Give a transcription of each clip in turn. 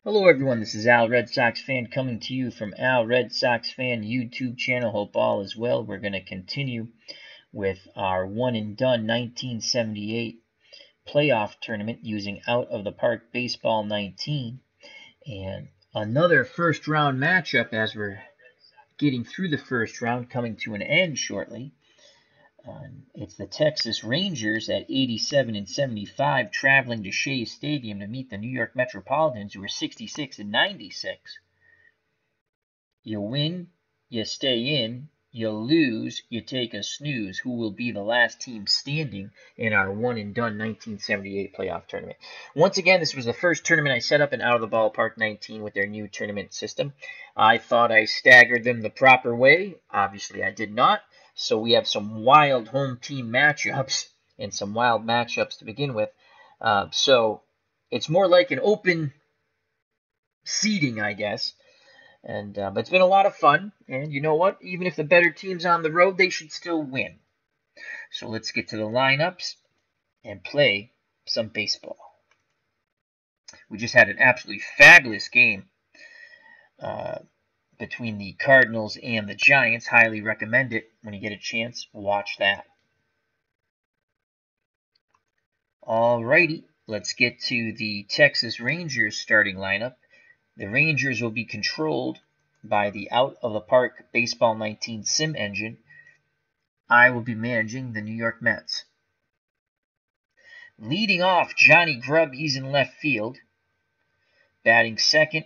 Hello everyone, this is Al Red Sox Fan coming to you from Al Red Sox Fan YouTube channel. Hope all is well. We're going to continue with our one and done 1978 playoff tournament using Out of the Park Baseball 19. And another first round matchup as we're getting through the first round, coming to an end shortly. It's the Texas Rangers at 87 and 75 traveling to Shea Stadium to meet the New York Metropolitans, who are 66 and 96. You win, you stay in. You lose, you take a snooze. Who will be the last team standing in our one and done 1978 playoff tournament? Once again, this was the first tournament I set up in Out of the Ballpark 19 with their new tournament system. I thought I staggered them the proper way. Obviously, I did not. So we have some wild home team matchups and some wild matchups to begin with. So it's more like an open seeding, I guess. But it's been a lot of fun. And you know what? Even if the better team's on the road, they should still win. So let's get to the lineups and play some baseball. We just had an absolutely fabulous game between the Cardinals and the Giants. Highly recommend it. When you get a chance, watch that. Alrighty, let's get to the Texas Rangers starting lineup. The Rangers will be controlled by the Out of the Park Baseball 19 sim engine. I will be managing the New York Mets. Leading off, Johnny Grubb, he's in left field. Batting second,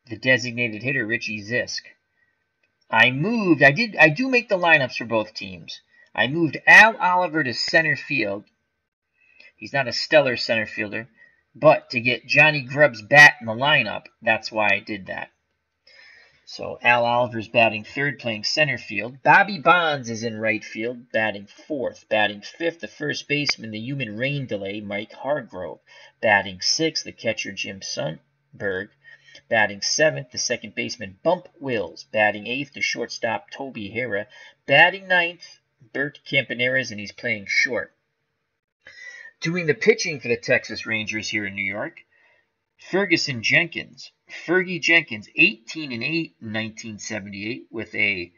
the designated hitter, Richie Zisk. I do make the lineups for both teams. I moved Al Oliver to center field. He's not a stellar center fielder, but to get Johnny Grubb's bat in the lineup, that's why I did that. So Al Oliver's batting third, playing center field. Bobby Bonds is in right field, batting fourth. Batting fifth, the first baseman, the human rain delay, Mike Hargrove. Batting sixth, the catcher, Jim Sundberg. Batting seventh, the second baseman, Bump Wills. Batting eighth, the shortstop, Toby Harrah. Batting ninth, Bert Campaneris, and he's playing short. Doing the pitching for the Texas Rangers here in New York, Fergie Jenkins, 18 and 8 in 1978 with a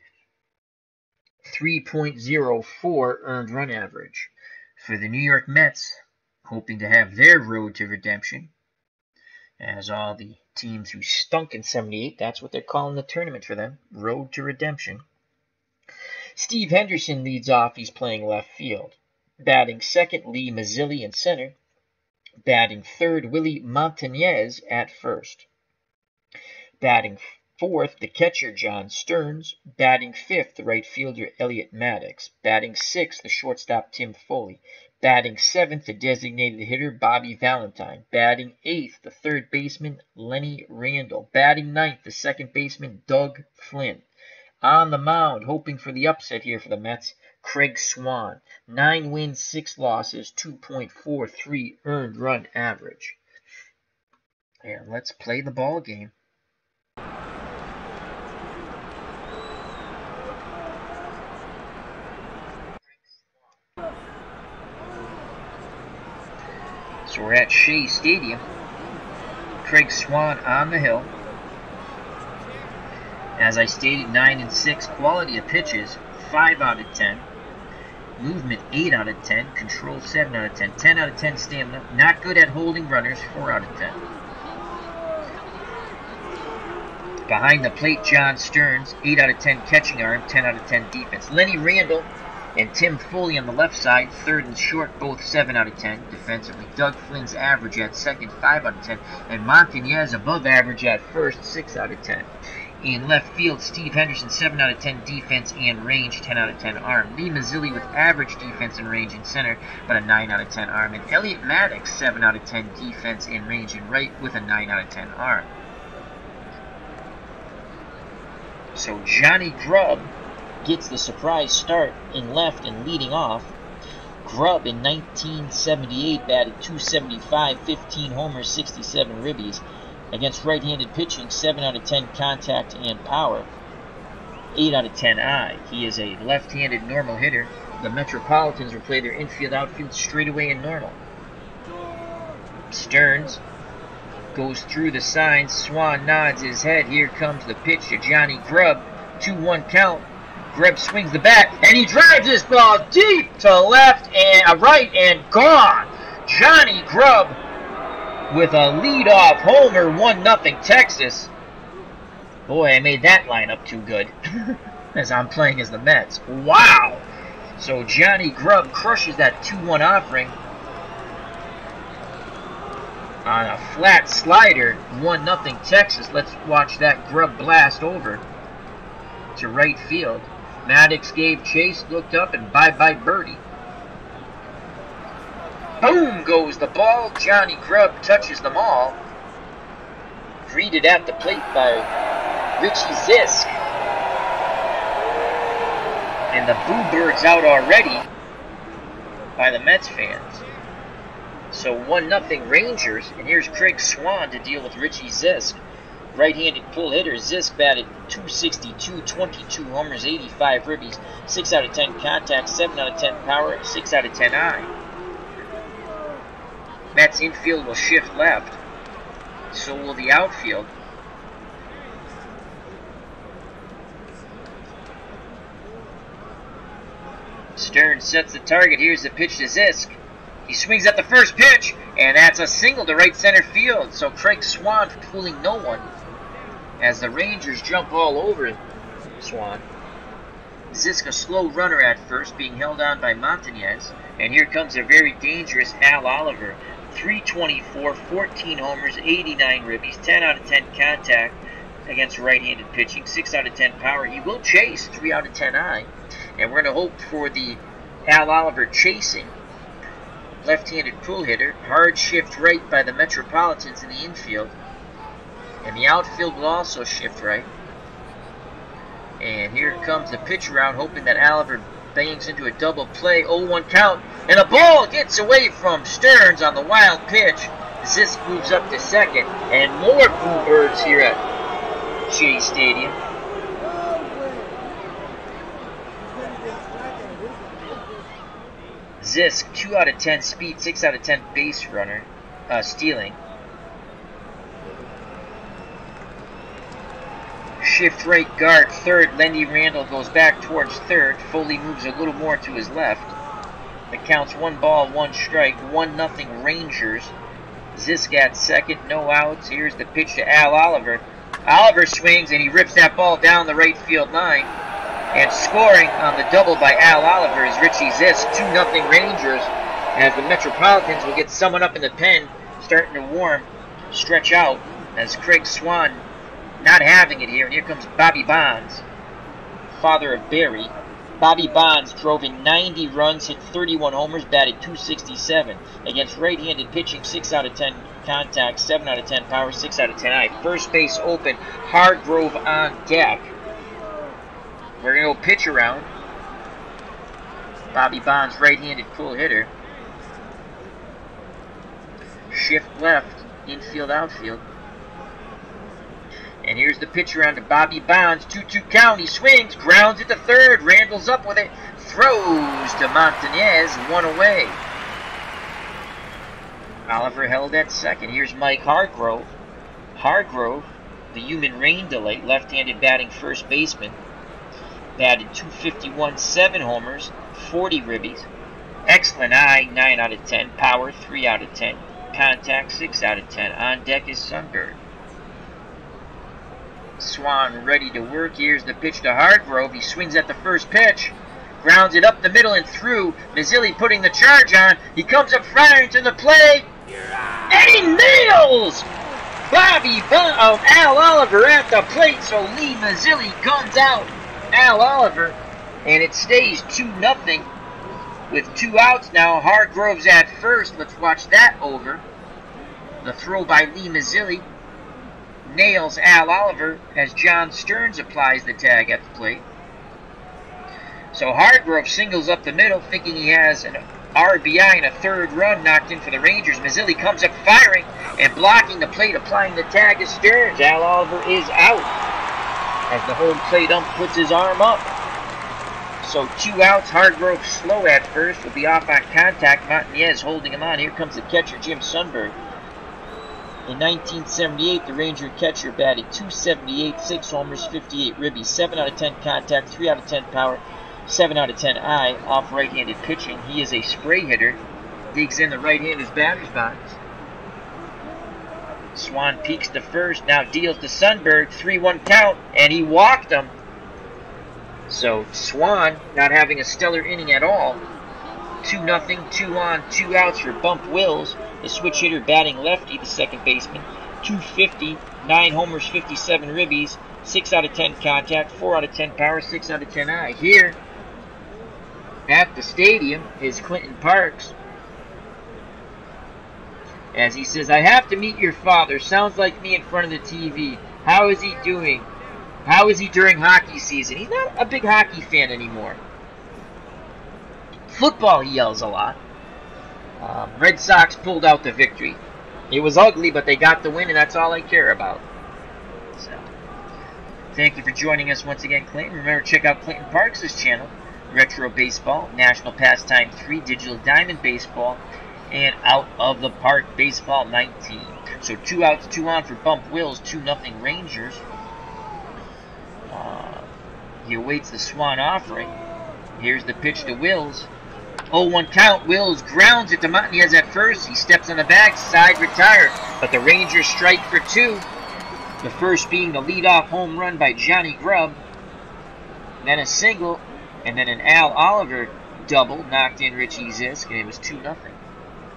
3.04 earned run average. For the New York Mets, hoping to have their road to redemption, as all the teams who stunk in 78, that's what they're calling the tournament for them, road to redemption. Steve Henderson leads off, he's playing left field. Batting second, Lee Mazzilli in center. Batting third, Willie Montañez at first. Batting fourth, the catcher, John Stearns. Batting fifth, the right fielder, Elliot Maddox. Batting sixth, the shortstop, Tim Foley. Batting seventh, the designated hitter, Bobby Valentine. Batting eighth, the third baseman, Lenny Randall. Batting ninth, the second baseman, Doug Flynn. On the mound, hoping for the upset here for the Mets, Craig Swan. 9 wins, 6 losses, 2.43 earned run average. And let's play the ball game. So we're at Shea Stadium. Craig Swan on the hill. As I stated, 9 and 6, quality of pitches, 5 out of 10. Movement, 8 out of 10. Control, 7 out of 10. 10 out of 10 stamina. Not good at holding runners, 4 out of 10. Behind the plate, John Stearns, 8 out of 10 catching arm, 10 out of 10 defense. Lenny Randall and Tim Foley on the left side, third and short, both 7 out of 10 defensively. Doug Flynn's average at second, 5 out of 10. And Montañez above average at first, 6 out of 10. In left field, Steve Henderson, 7 out of 10 defense and range, 10 out of 10 arm. Lee Mazzilli with average defense and range in center, but a 9 out of 10 arm. And Elliot Maddox, 7 out of 10 defense and range in right with a 9 out of 10 arm. So Johnny Grubb gets the surprise start in left and leading off. Grubb in 1978 batted .275, 15 homers, 67 ribbies. Against right-handed pitching, 7 out of 10 contact and power, 8 out of 10 eye. He is a left-handed normal hitter. The Metropolitans will play their infield outfield straightaway in normal. Stearns Goes through the signs. Swan nods his head. Here comes the pitch to Johnny Grubb. 2-1 count. Grubb swings the bat, and he drives this ball deep to left and right and gone. Johnny Grubb with a leadoff homer, 1-0 Texas. Boy, I made that lineup too good as I'm playing as the Mets. Wow! So Johnny Grubb crushes that 2-1 offering on a flat slider, 1-0 Texas. Let's watch that Grubb blast over to right field. Maddox gave chase, looked up, and bye-bye birdie. Boom goes the ball. Johnny Grubb touches them all. Greeted at the plate by Richie Zisk. And the boo bird's out already by the Mets fans. So 1-0 Rangers, and here's Craig Swan to deal with Richie Zisk. Right-handed pull hitter. Zisk batted .262, 22 homers, 85 ribbies, 6 out of 10 contact, 7 out of 10 power, 6 out of 10 eye. Mets infield will shift left. So will the outfield. Stern sets the target. Here's the pitch to Zisk. He swings at the first pitch, and that's a single to right center field. So Craig Swan fooling no one as the Rangers jump all over Swan. Zisk a slow runner at first, being held on by Montanez. And here comes a very dangerous Al Oliver. 324, 14 homers, 89 ribbies, 10 out of 10 contact against right-handed pitching, 6 out of 10 power. He will chase, 3 out of 10 eye. And we're going to hope for the Al Oliver chasing. Left-handed pull hitter, hard shift right by the Metropolitans in the infield. And the outfield will also shift right. And here comes the pitch around, hoping that Oliver bangs into a double play. 0-1 count. And a ball gets away from Stearns on the wild pitch. Zisk moves up to second. And more boo birds here at Shea Stadium. Zisk, 2 out of 10 speed, 6 out of 10 base runner, stealing. Shift right guard, third. Lendy Randall goes back towards third. Foley moves a little more to his left. The count's 1 ball, 1 strike, 1-0 Rangers. Zisk at second, no outs. Here's the pitch to Al Oliver. Oliver swings and he rips that ball down the right field line. And scoring on the double by Al Oliver is Richie Zisk. 2-0 Rangers as the Metropolitans will get someone up in the pen, starting to warm, stretch out as Craig Swan not having it here. And here comes Bobby Bonds, father of Barry. Bobby Bonds drove in 90 runs, hit 31 homers, batted .267 against right-handed pitching, 6 out of 10 contact, 7 out of 10 power, 6 out of 10 eye. First base open, Hargrove on deck. We're going to go pitch around. Bobby Bonds, right-handed pull hitter. Shift left, infield, outfield. And here's the pitch around to Bobby Bonds. 2-2 count. He swings, grounds it to third. Randall's up with it. Throws to Montanez. 1 away. Oliver held at second. Here's Mike Hargrove. Hargrove, the human rain delay, left-handed batting first baseman. Batted .251, 7 homers, 40 ribbies. Excellent eye, 9 out of 10. Power, 3 out of 10. Contact, 6 out of 10. On deck is Sundberg. Swan ready to work. Here's the pitch to Hargrove. He swings at the first pitch. Grounds it up the middle and through. Mazzilli putting the charge on. He comes up firing to the plate. And he nails Al Oliver at the plate. So Lee Mazzilli guns out Al Oliver. And it stays 2-0 with 2 outs now. Hargrove's at first. Let's watch that over. The throw by Lee Mazzilli nails Al Oliver as John Stearns applies the tag at the plate. So Hargrove singles up the middle, thinking he has an RBI and a third run knocked in for the Rangers. Mazzilli comes up firing and blocking the plate, applying the tag to Stearns. Al Oliver is out as the home plate ump puts his arm up. So 2 outs. Hargrove slow at first, will be off on contact. Montanez holding him on. Here comes the catcher, Jim Sundberg. In 1978, the Ranger catcher batted .278, 6 homers, 58 ribbies, 7 out of 10 contact, 3 out of 10 power, 7 out of 10 eye, off right-handed pitching. He is a spray hitter. Digs in the right-hander's batter's box. Swan peeks to first, now deals to Sundberg, 3-1 count, and he walked him. So Swan not having a stellar inning at all. 2-0, 2 on, 2 outs for Bump Wills, the switch hitter batting lefty, the second baseman. .250, 9 homers, 57 ribbies, 6 out of 10 contact, 4 out of 10 power, 6 out of 10 eye. Here at the stadium is Clinton Parks. As he says, "I have to meet your father. Sounds like me in front of the TV. How is he doing? How is he during hockey season?" He's not a big hockey fan anymore. Football, he yells a lot. Red Sox pulled out the victory. It was ugly, but they got the win, and that's all I care about. So, thank you for joining us once again, Clinton. Remember, check out Clinton Parks' channel, Retro Baseball, National Pastime 3, Digital Diamond Baseball, and Out of the Park Baseball 19. So 2 outs, 2 on for Bump Wills, 2-0 Rangers. He awaits the Swan offering. Here's the pitch to Wills. 0-1 count. Wills grounds it to Montanez at first. He steps on the backside, retired. But the Rangers strike for 2. The first being the leadoff home run by Johnny Grubb. Then a single, and then an Al Oliver double knocked in Richie Zisk, and it was 2-0.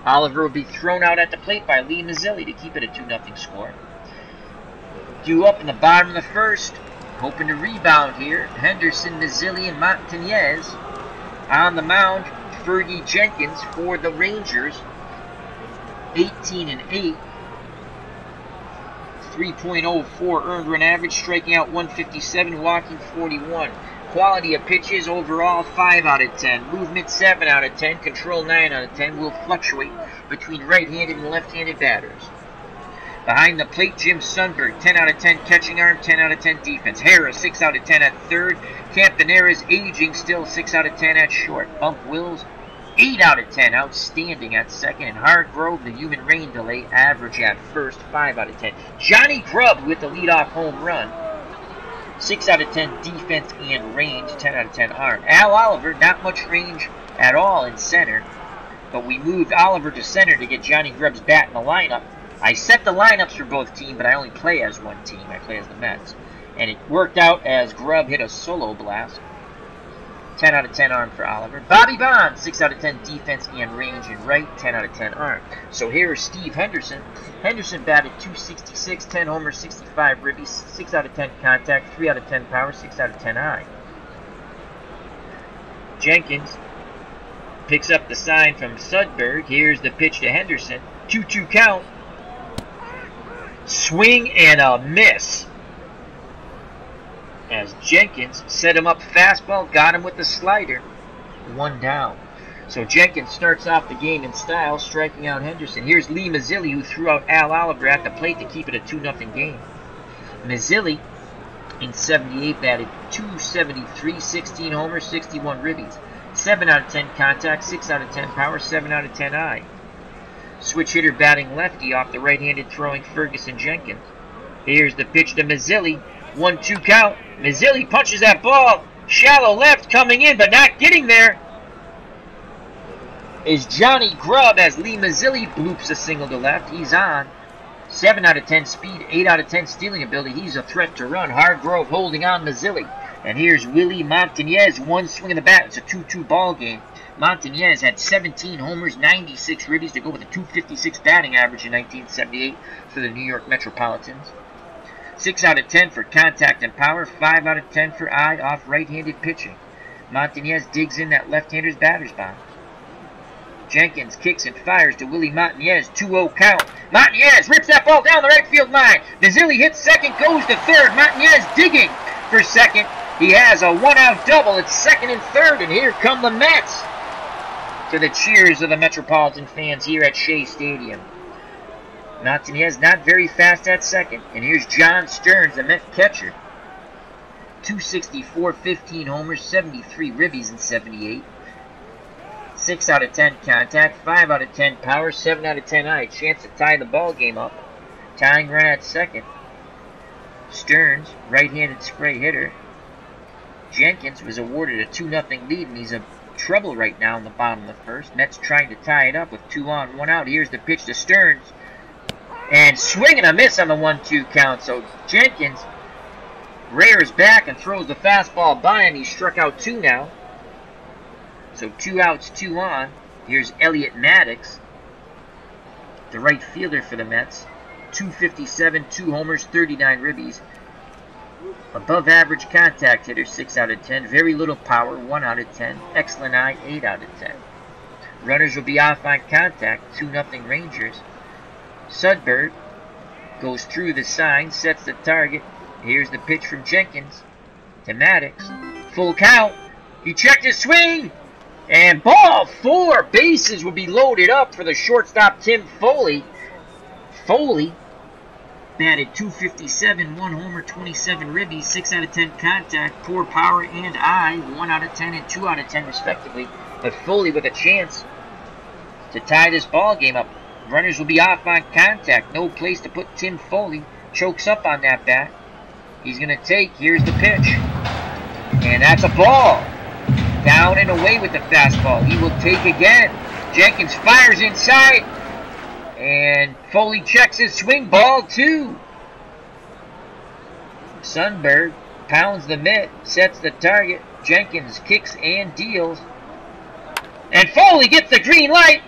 Oliver will be thrown out at the plate by Lee Mazzilli to keep it a 2-0 score. Due up in the bottom of the first, hoping to rebound here. Henderson, Mazzilli, and Montanez. On the mound, Fergie Jenkins for the Rangers. 18-8. 3.04 earned run average, striking out 157, walking 41. Quality of pitches overall 5 out of 10. Movement 7 out of 10. Control 9 out of 10. Will fluctuate between right-handed and left-handed batters. Behind the plate, Jim Sundberg, 10 out of 10 catching arm, 10 out of 10 defense. Harris, 6 out of 10 at third. Campanera's aging, still 6 out of 10 at short. Bump Wills, 8 out of 10, outstanding at second. And Hargrove, the human rain delay, average at first, 5 out of 10. Johnny Grubb with the leadoff home run. 6 out of 10 defense and range, 10 out of 10 arm. Al Oliver, not much range at all in center, but we moved Oliver to center to get Johnny Grubb's bat in the lineup. I set the lineups for both teams, but I only play as one team. I play as the Mets. And it worked out as Grubb hit a solo blast. 10 out of 10 arm for Oliver. Bobby Bonds, 6 out of 10 defense and range and right, 10 out of 10 arm. So here is Steve Henderson. Henderson batted .266, 10 homers, 65 ribbies, 6 out of 10 contact, 3 out of 10 power, 6 out of 10 eye. Jenkins picks up the sign from Sundberg. Here's the pitch to Henderson. 2-2 count. Swing and a miss. As Jenkins set him up fastball, got him with the slider. 1 down. So Jenkins starts off the game in style, striking out Henderson. Here's Lee Mazzilli, who threw out Al Oliver at the plate to keep it a 2-0 game. Mazzilli, in 78, batted .273, 16 homers, 61 ribbies. 7 out of 10 contact, 6 out of 10 power, 7 out of 10 eye. Switch hitter batting lefty off the right-handed throwing Ferguson Jenkins. Here's the pitch to Mazzilli. 1-2 count. Mazzilli punches that ball. Shallow left coming in, but not getting there is Johnny Grubb as Lee Mazzilli bloops a single to left. He's on. 7 out of 10 speed, 8 out of 10 stealing ability. He's a threat to run. Hargrove holding on Mazzilli. And here's Willie Montanez. 1 swing of the bat. It's a 2-2 ball game. Montanez had 17 homers, 96 ribbies to go with a .256 batting average in 1978 for the New York Metropolitans. 6 out of 10 for contact and power, 5 out of 10 for eye off right-handed pitching. Montanez digs in that left-hander's batter's box. Jenkins kicks and fires to Willie Montanez, 2-0 count. Montanez rips that ball down the right field line. Mazzilli hits second, goes to third. Montanez digging for second. He has a 1-out double. It's second and third, and here come the Mets. To the cheers of the Metropolitan fans here at Shea Stadium. Montanez not very fast at second. And here's John Stearns, the Met catcher. .264, 15 homers, 73 ribbies in 78. 6 out of 10 contact, 5 out of 10 power, 7 out of 10 eye. Chance to tie the ball game up. Tying run at second. Stearns, right-handed spray hitter. Jenkins was awarded a 2-0 lead, and he's in trouble right now in the bottom of the first. Mets trying to tie it up with 2 on, 1 out. Here's the pitch to Stearns. And swing and a miss on the 1-2 count. So Jenkins rears back and throws the fastball by him. He struck out 2 now. So 2 outs, 2 on. Here's Elliot Maddox, the right fielder for the Mets. 257, 2 homers, 39 ribbies. Above average contact hitter, 6 out of 10. Very little power, 1 out of 10. Excellent eye, 8 out of 10. Runners will be off on contact, 2-0 Rangers. Sudberg goes through the sign, sets the target. Here's the pitch from Jenkins to Maddox. Full count. He checked his swing. And ball 4. Bases will be loaded up for the shortstop, Tim Foley. Foley batted .257, 1 homer, 27 ribbies, 6 out of 10 contact, poor power and eye, 1 out of 10 and 2 out of 10 respectively. But Foley with a chance to tie this ball game up. Runners will be off on contact. No place to put Tim Foley. Chokes up on that bat. He's going to take. Here's the pitch. And that's a ball. Down and away with the fastball. He will take again. Jenkins fires inside. And Foley checks his swing. Ball 2. Sundberg pounds the mitt. Sets the target. Jenkins kicks and deals. And Foley gets the green light.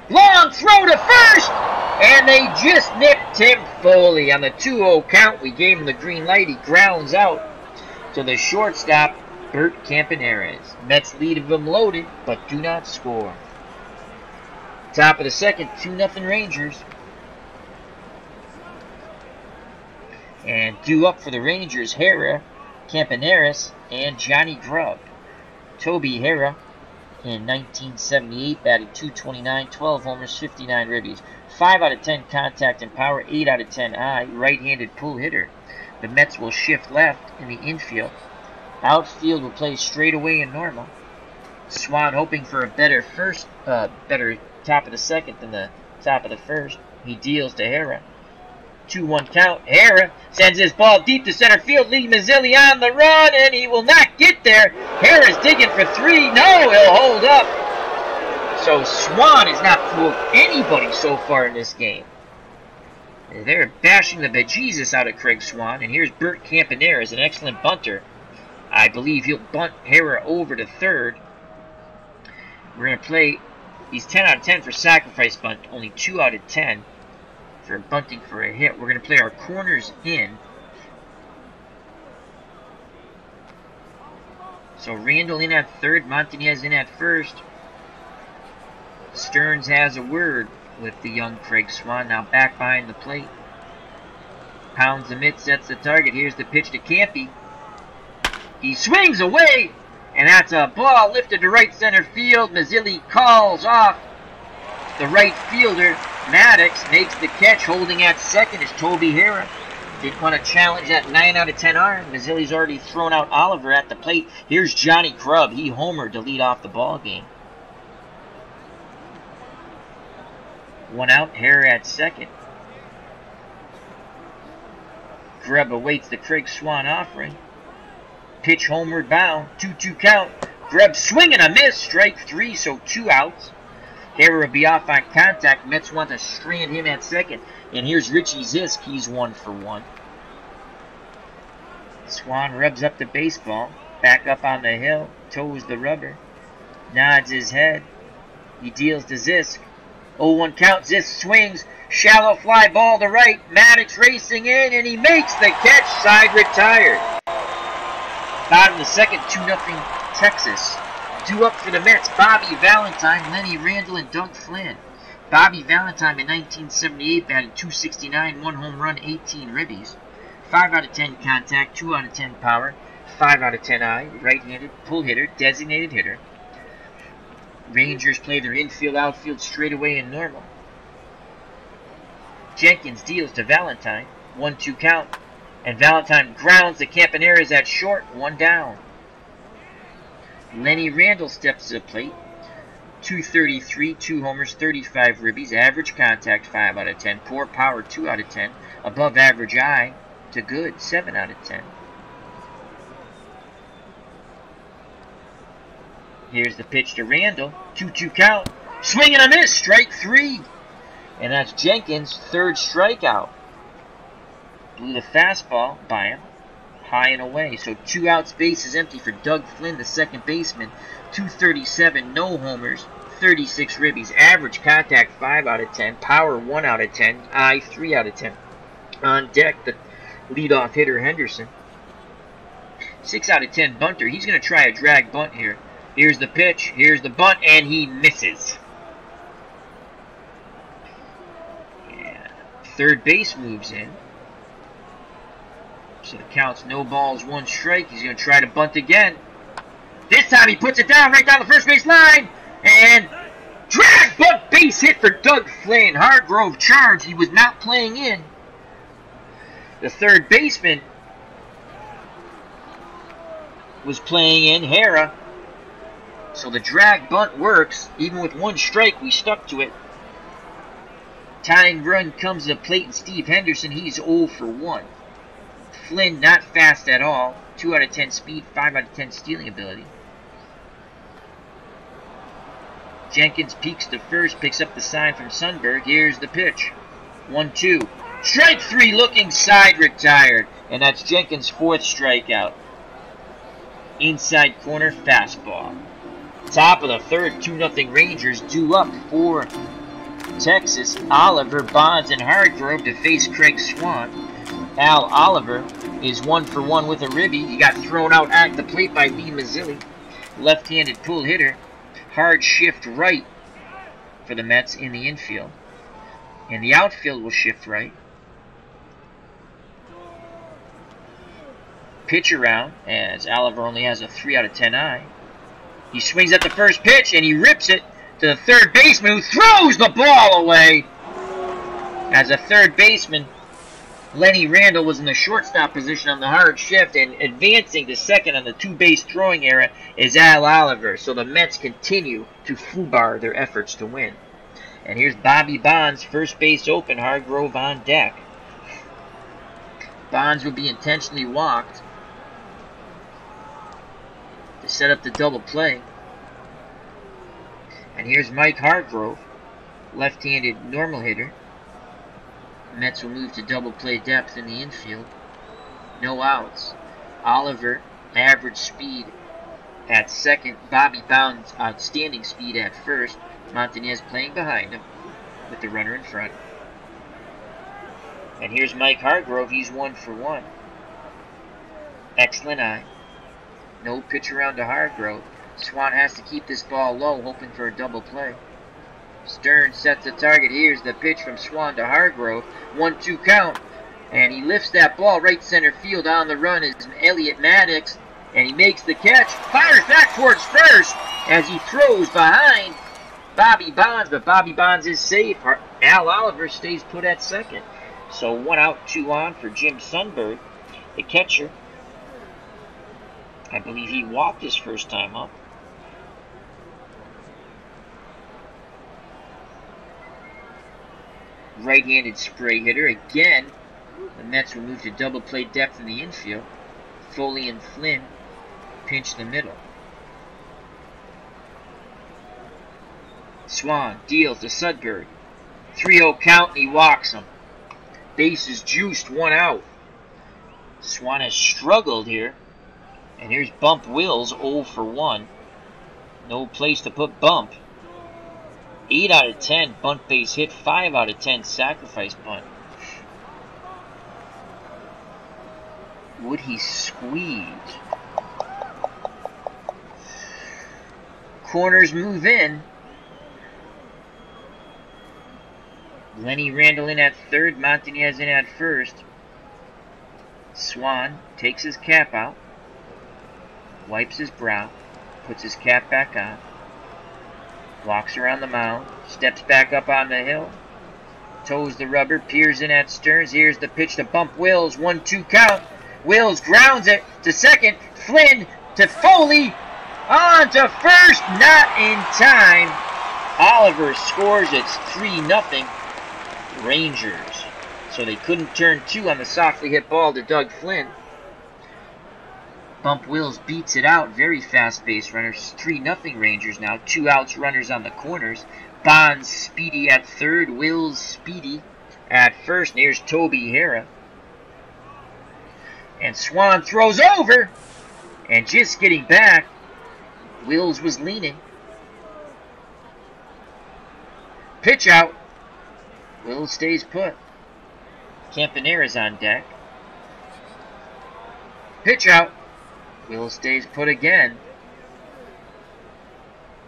Long throw to first, and they just nipped Tim Foley on the 2-0 count. We gave him the green light. He grounds out to the shortstop, Bert Campaneris. Mets lead of them loaded, but do not score. Top of the second, 2-0 Rangers. And due up for the Rangers, Hera, Campaneris, and Johnny Grubb. Toby Hera, in 1978, batting .229, 12 homers, 59 ribbies. 5 out of 10 contact and power, 8 out of 10 eye, right-handed pull hitter. The Mets will shift left in the infield. Outfield will play straight away and normal. Swan hoping for a better top of the second than the top of the first. He deals to Hera. 2-1 count. Hera sends his ball deep to center field. Lee Mazzilli on the run, and he will not get there. Hera's digging for 3. No, he'll hold up. So Swan has not fooled anybody so far in this game. They're bashing the bejesus out of Craig Swan. And here's Bert Campaneris, an excellent bunter. I believe he'll bunt Hera over to third. We're going to play. He's 10 out of 10 for sacrifice bunt. Only 2 out of 10. For bunting for a hit. We're going to play our corners in. So Randall in at third, Montanez in at first. Stearns has a word with the young Craig Swan. Now back behind the plate. Pounds the mitt, sets the target. Here's the pitch to Campy. He swings away, and that's a ball lifted to right center field. Mazzilli calls off the right fielder. Maddox makes the catch. Holding at second is Toby Hera. Didn't want to challenge that 9 out of 10 iron. Mazzilli's already thrown out Oliver at the plate. Here's Johnny Grubb. He homered to lead off the ball game. 1 out. Hera at second. Grubb awaits the Craig Swan offering. Pitch homeward bound. 2-2 count. Grubb swing and a miss. Strike 3, so 2 outs. Hera will be off on contact. Mets want to strand him at second. And here's Richie Zisk. He's 1 for 1. Swan rubs up the baseball. Back up on the hill. Toes the rubber. Nods his head. He deals to Zisk. 0-1 count. Zisk swings. Shallow fly ball to right. Maddox racing in, and he makes the catch. Side retired. Bottom of the second, 2-0 Texas. Due up for the Mets, Bobby Valentine, Lenny Randall, and Doug Flynn. Bobby Valentine in 1978 batted .269, 1 home run, 18 ribbies. 5 out of 10 contact, 2 out of 10 power, 5 out of 10 eye, right-handed, pull hitter, designated hitter. Rangers play their infield, outfield straightaway and normal. Jenkins deals to Valentine, 1-2 count, and Valentine grounds the Campaneris at short, 1 down. Lenny Randall steps to the plate. 233, 2 homers, 35 ribbies. Average contact, 5 out of 10. Poor power, 2 out of 10. Above average eye to good, 7 out of 10. Here's the pitch to Randall. 2-2 count. Swing and a miss. Strike 3. And that's Jenkins' third strikeout. Blew the fastball by him. High and away. So 2 outs, base is empty for Doug Flynn, the second baseman. 237, no homers, 36 ribbies. Average contact, 5 out of 10. Power, 1 out of 10. Eye, 3 out of 10. On deck, the leadoff hitter, Henderson. 6 out of 10 bunter. He's going to try a drag bunt here. Here's the pitch. Here's the bunt, and he misses. Yeah. Third base moves in. So the count's no balls, 1 strike. He's going to try to bunt again. This time he puts it down right down the first base line. And drag bunt base hit for Doug Flynn. Hargrove charged. He was not playing in. The third baseman was playing in, Hara. So the drag bunt works. Even with 1 strike, we stuck to it. Tying run comes to the plate, and Steve Henderson, he's 0 for 1. Flynn, not fast at all. 2 out of 10 speed, 5 out of 10 stealing ability. Jenkins peeks to first, picks up the sign from Sundberg. Here's the pitch. 1-2. Strike 3, looking side, retired. And that's Jenkins' 4th strikeout. Inside corner fastball. Top of the third, 2-0 Rangers due up for Texas. Oliver, Bonds, and Hargrove to face Craig Swan. Al Oliver is 1 for 1 with a ribby. He got thrown out at the plate by Lee Mazzilli. Left-handed pull hitter. Hard shift right for the Mets in the infield. And the outfield will shift right. Pitch around, as Oliver only has a 3 out of 10 eye. He swings at the first pitch, and he rips it to the third baseman, who throws the ball away. As a third baseman, Lenny Randall was in the shortstop position on the hard shift, and advancing to second on the 2-base throwing era is Al Oliver. So the Mets continue to foobar their efforts to win. And here's Bobby Bonds, first base open, Hargrove on deck. Bonds will be intentionally walked to set up the double play. And here's Mike Hargrove, left-handed normal hitter. Mets will move to double play depth in the infield. No outs. Oliver, average speed at second. Bobby Bonds, outstanding speed at first. Montanez playing behind him with the runner in front. And here's Mike Hargrove. He's 1 for 1. Excellent eye. No pitch around to Hargrove. Swan has to keep this ball low, hoping for a double play. Stern sets the target. Here's the pitch from Swan to Hargrove. 1-2 count. And he lifts that ball right center field. On the run is Elliot Maddox. And he makes the catch. Fires back towards first as he throws behind Bobby Bonds. But Bobby Bonds is safe. Al Oliver stays put at second. So 1 out, 2 on for Jim Sundberg, the catcher. I believe he walked his first time up. Right-handed spray hitter. Again, the Mets will move to double play depth in the infield. Foley and Flynn pinch the middle. Swan deals to Sundberg. 3-0 count, and he walks him. Base is juiced, 1 out. Swan has struggled here. And here's Bump Wills, 0 for 1. No place to put Bump. 8 out of 10 bunt base hit, 5 out of 10 sacrifice bunt. Would he squeeze? Corners move in. Lenny Randall in at third, Montanez in at first. Swan takes his cap out, wipes his brow, puts his cap back on, walks around the mound, steps back up on the hill, toes the rubber, peers in at Stearns. Here's the pitch to Bump Wills, 1-2 count. Wills grounds it to second. Flynn to Foley, on to first, not in time. Oliver scores. It's 3-0 Rangers. So they couldn't turn 2 on the softly hit ball to Doug Flynn. Bump Wills beats it out. Very fast base runners. 3-0 Rangers now. 2 outs, runners on the corners. Bonds Speedy at third. Wills Speedy at first. And here's Toby Hara. And Swan throws over. And just getting back. Wills was leaning. Pitch out. Wills stays put. Campanera's on deck. Pitch out. Wills stays put again.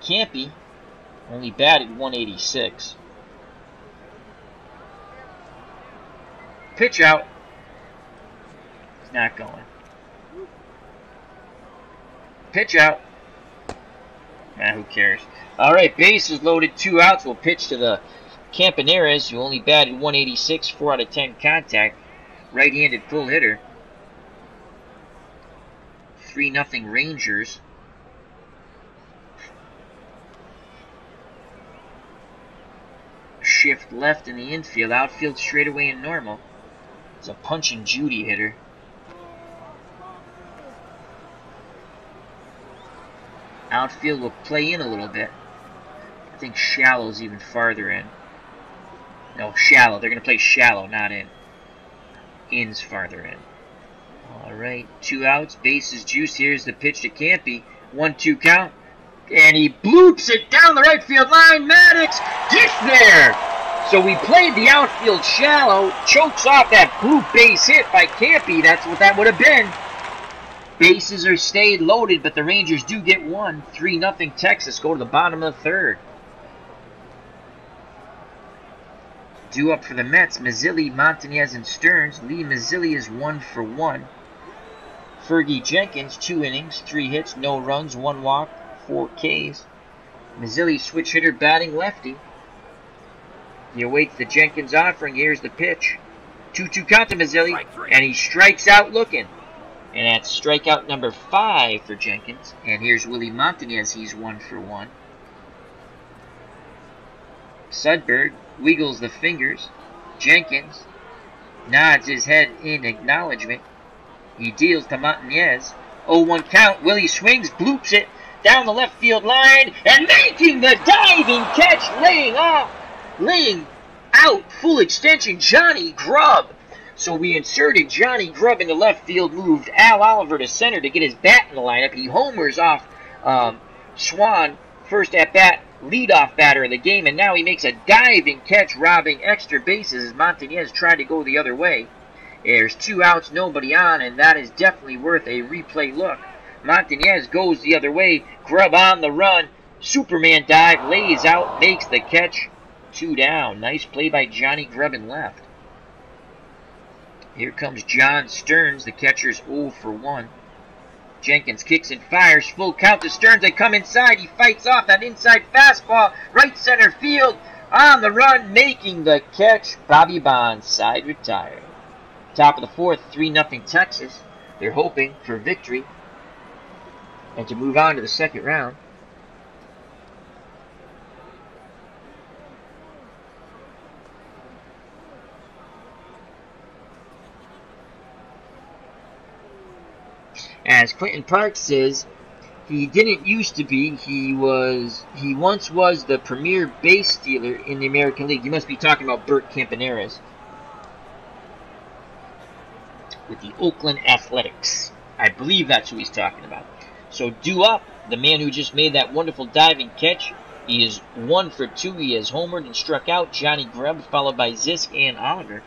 Campy only batted 186. Pitch out. It's not going. Pitch out. Nah, who cares? Alright, bases loaded, 2 outs. We'll pitch to the Campaneras, who only batted 186, 4 out of 10 contact. Right-handed full hitter. 3-0 Rangers. Shift left in the infield. Outfield straightaway and normal. It's a Punch and Judy hitter. Outfield will play in a little bit. I think shallow's even farther in. No, shallow. They're going to play shallow, not in. In's farther in. Alright, 2 outs, bases juice. Here's the pitch to Campy. 1-2 count. And he bloops it down the right field line. Maddox gets there. So we played the outfield shallow. Chokes off that bloop base hit by Campy. That's what that would have been. Bases are stayed loaded, but the Rangers do get one. 3-0 Texas. Go to the bottom of the third. Due up for the Mets, Mazzilli, Montanez, and Stearns. Lee Mazzilli is 1 for 1. Fergie Jenkins, 2 innings, 3 hits, no runs, 1 walk, 4 Ks. Mazzilli, switch hitter, batting lefty. He awaits the Jenkins offering. Here's the pitch. 2-2 count to Mazzilli, and he strikes out looking. And that's strikeout number 5 for Jenkins. And here's Willie Montanez. He's 1 for 1. Sudberg wiggles the fingers. Jenkins nods his head in acknowledgement. He deals to Montanez. 0-1 count. Willie swings, bloops it down the left field line, and making the diving catch, laying out full extension, Johnny Grubb. So we inserted Johnny Grubb into left field, moved Al Oliver to center to get his bat in the lineup. He homers off Swan, first at bat, leadoff batter of the game, and now he makes a diving catch, robbing extra bases as Montanez tried to go the other way. There's 2 outs, nobody on, and that is definitely worth a replay look. Montanez goes the other way, Grubb on the run, Superman dive, lays out, makes the catch, 2 down. Nice play by Johnny Grubb in left. Here comes John Stearns, the catcher's 0 for 1. Jenkins kicks and fires, full count to Stearns. They come inside, he fights off that inside fastball, right center field, on the run, making the catch. Bobby Bonds, side retired. Top of the 4th, 3-0 Texas. They're hoping for victory and to move on to the second round. As Clinton Park says, he didn't used to be. He once was the premier base stealer in the American League. You must be talking about Bert Campaneras with the Oakland Athletics. I believe that's who he's talking about. So due up, the man who just made that wonderful diving catch. He is 1 for 2. He has homered and struck out. Johnny Grubb, followed by Zisk and Oliver.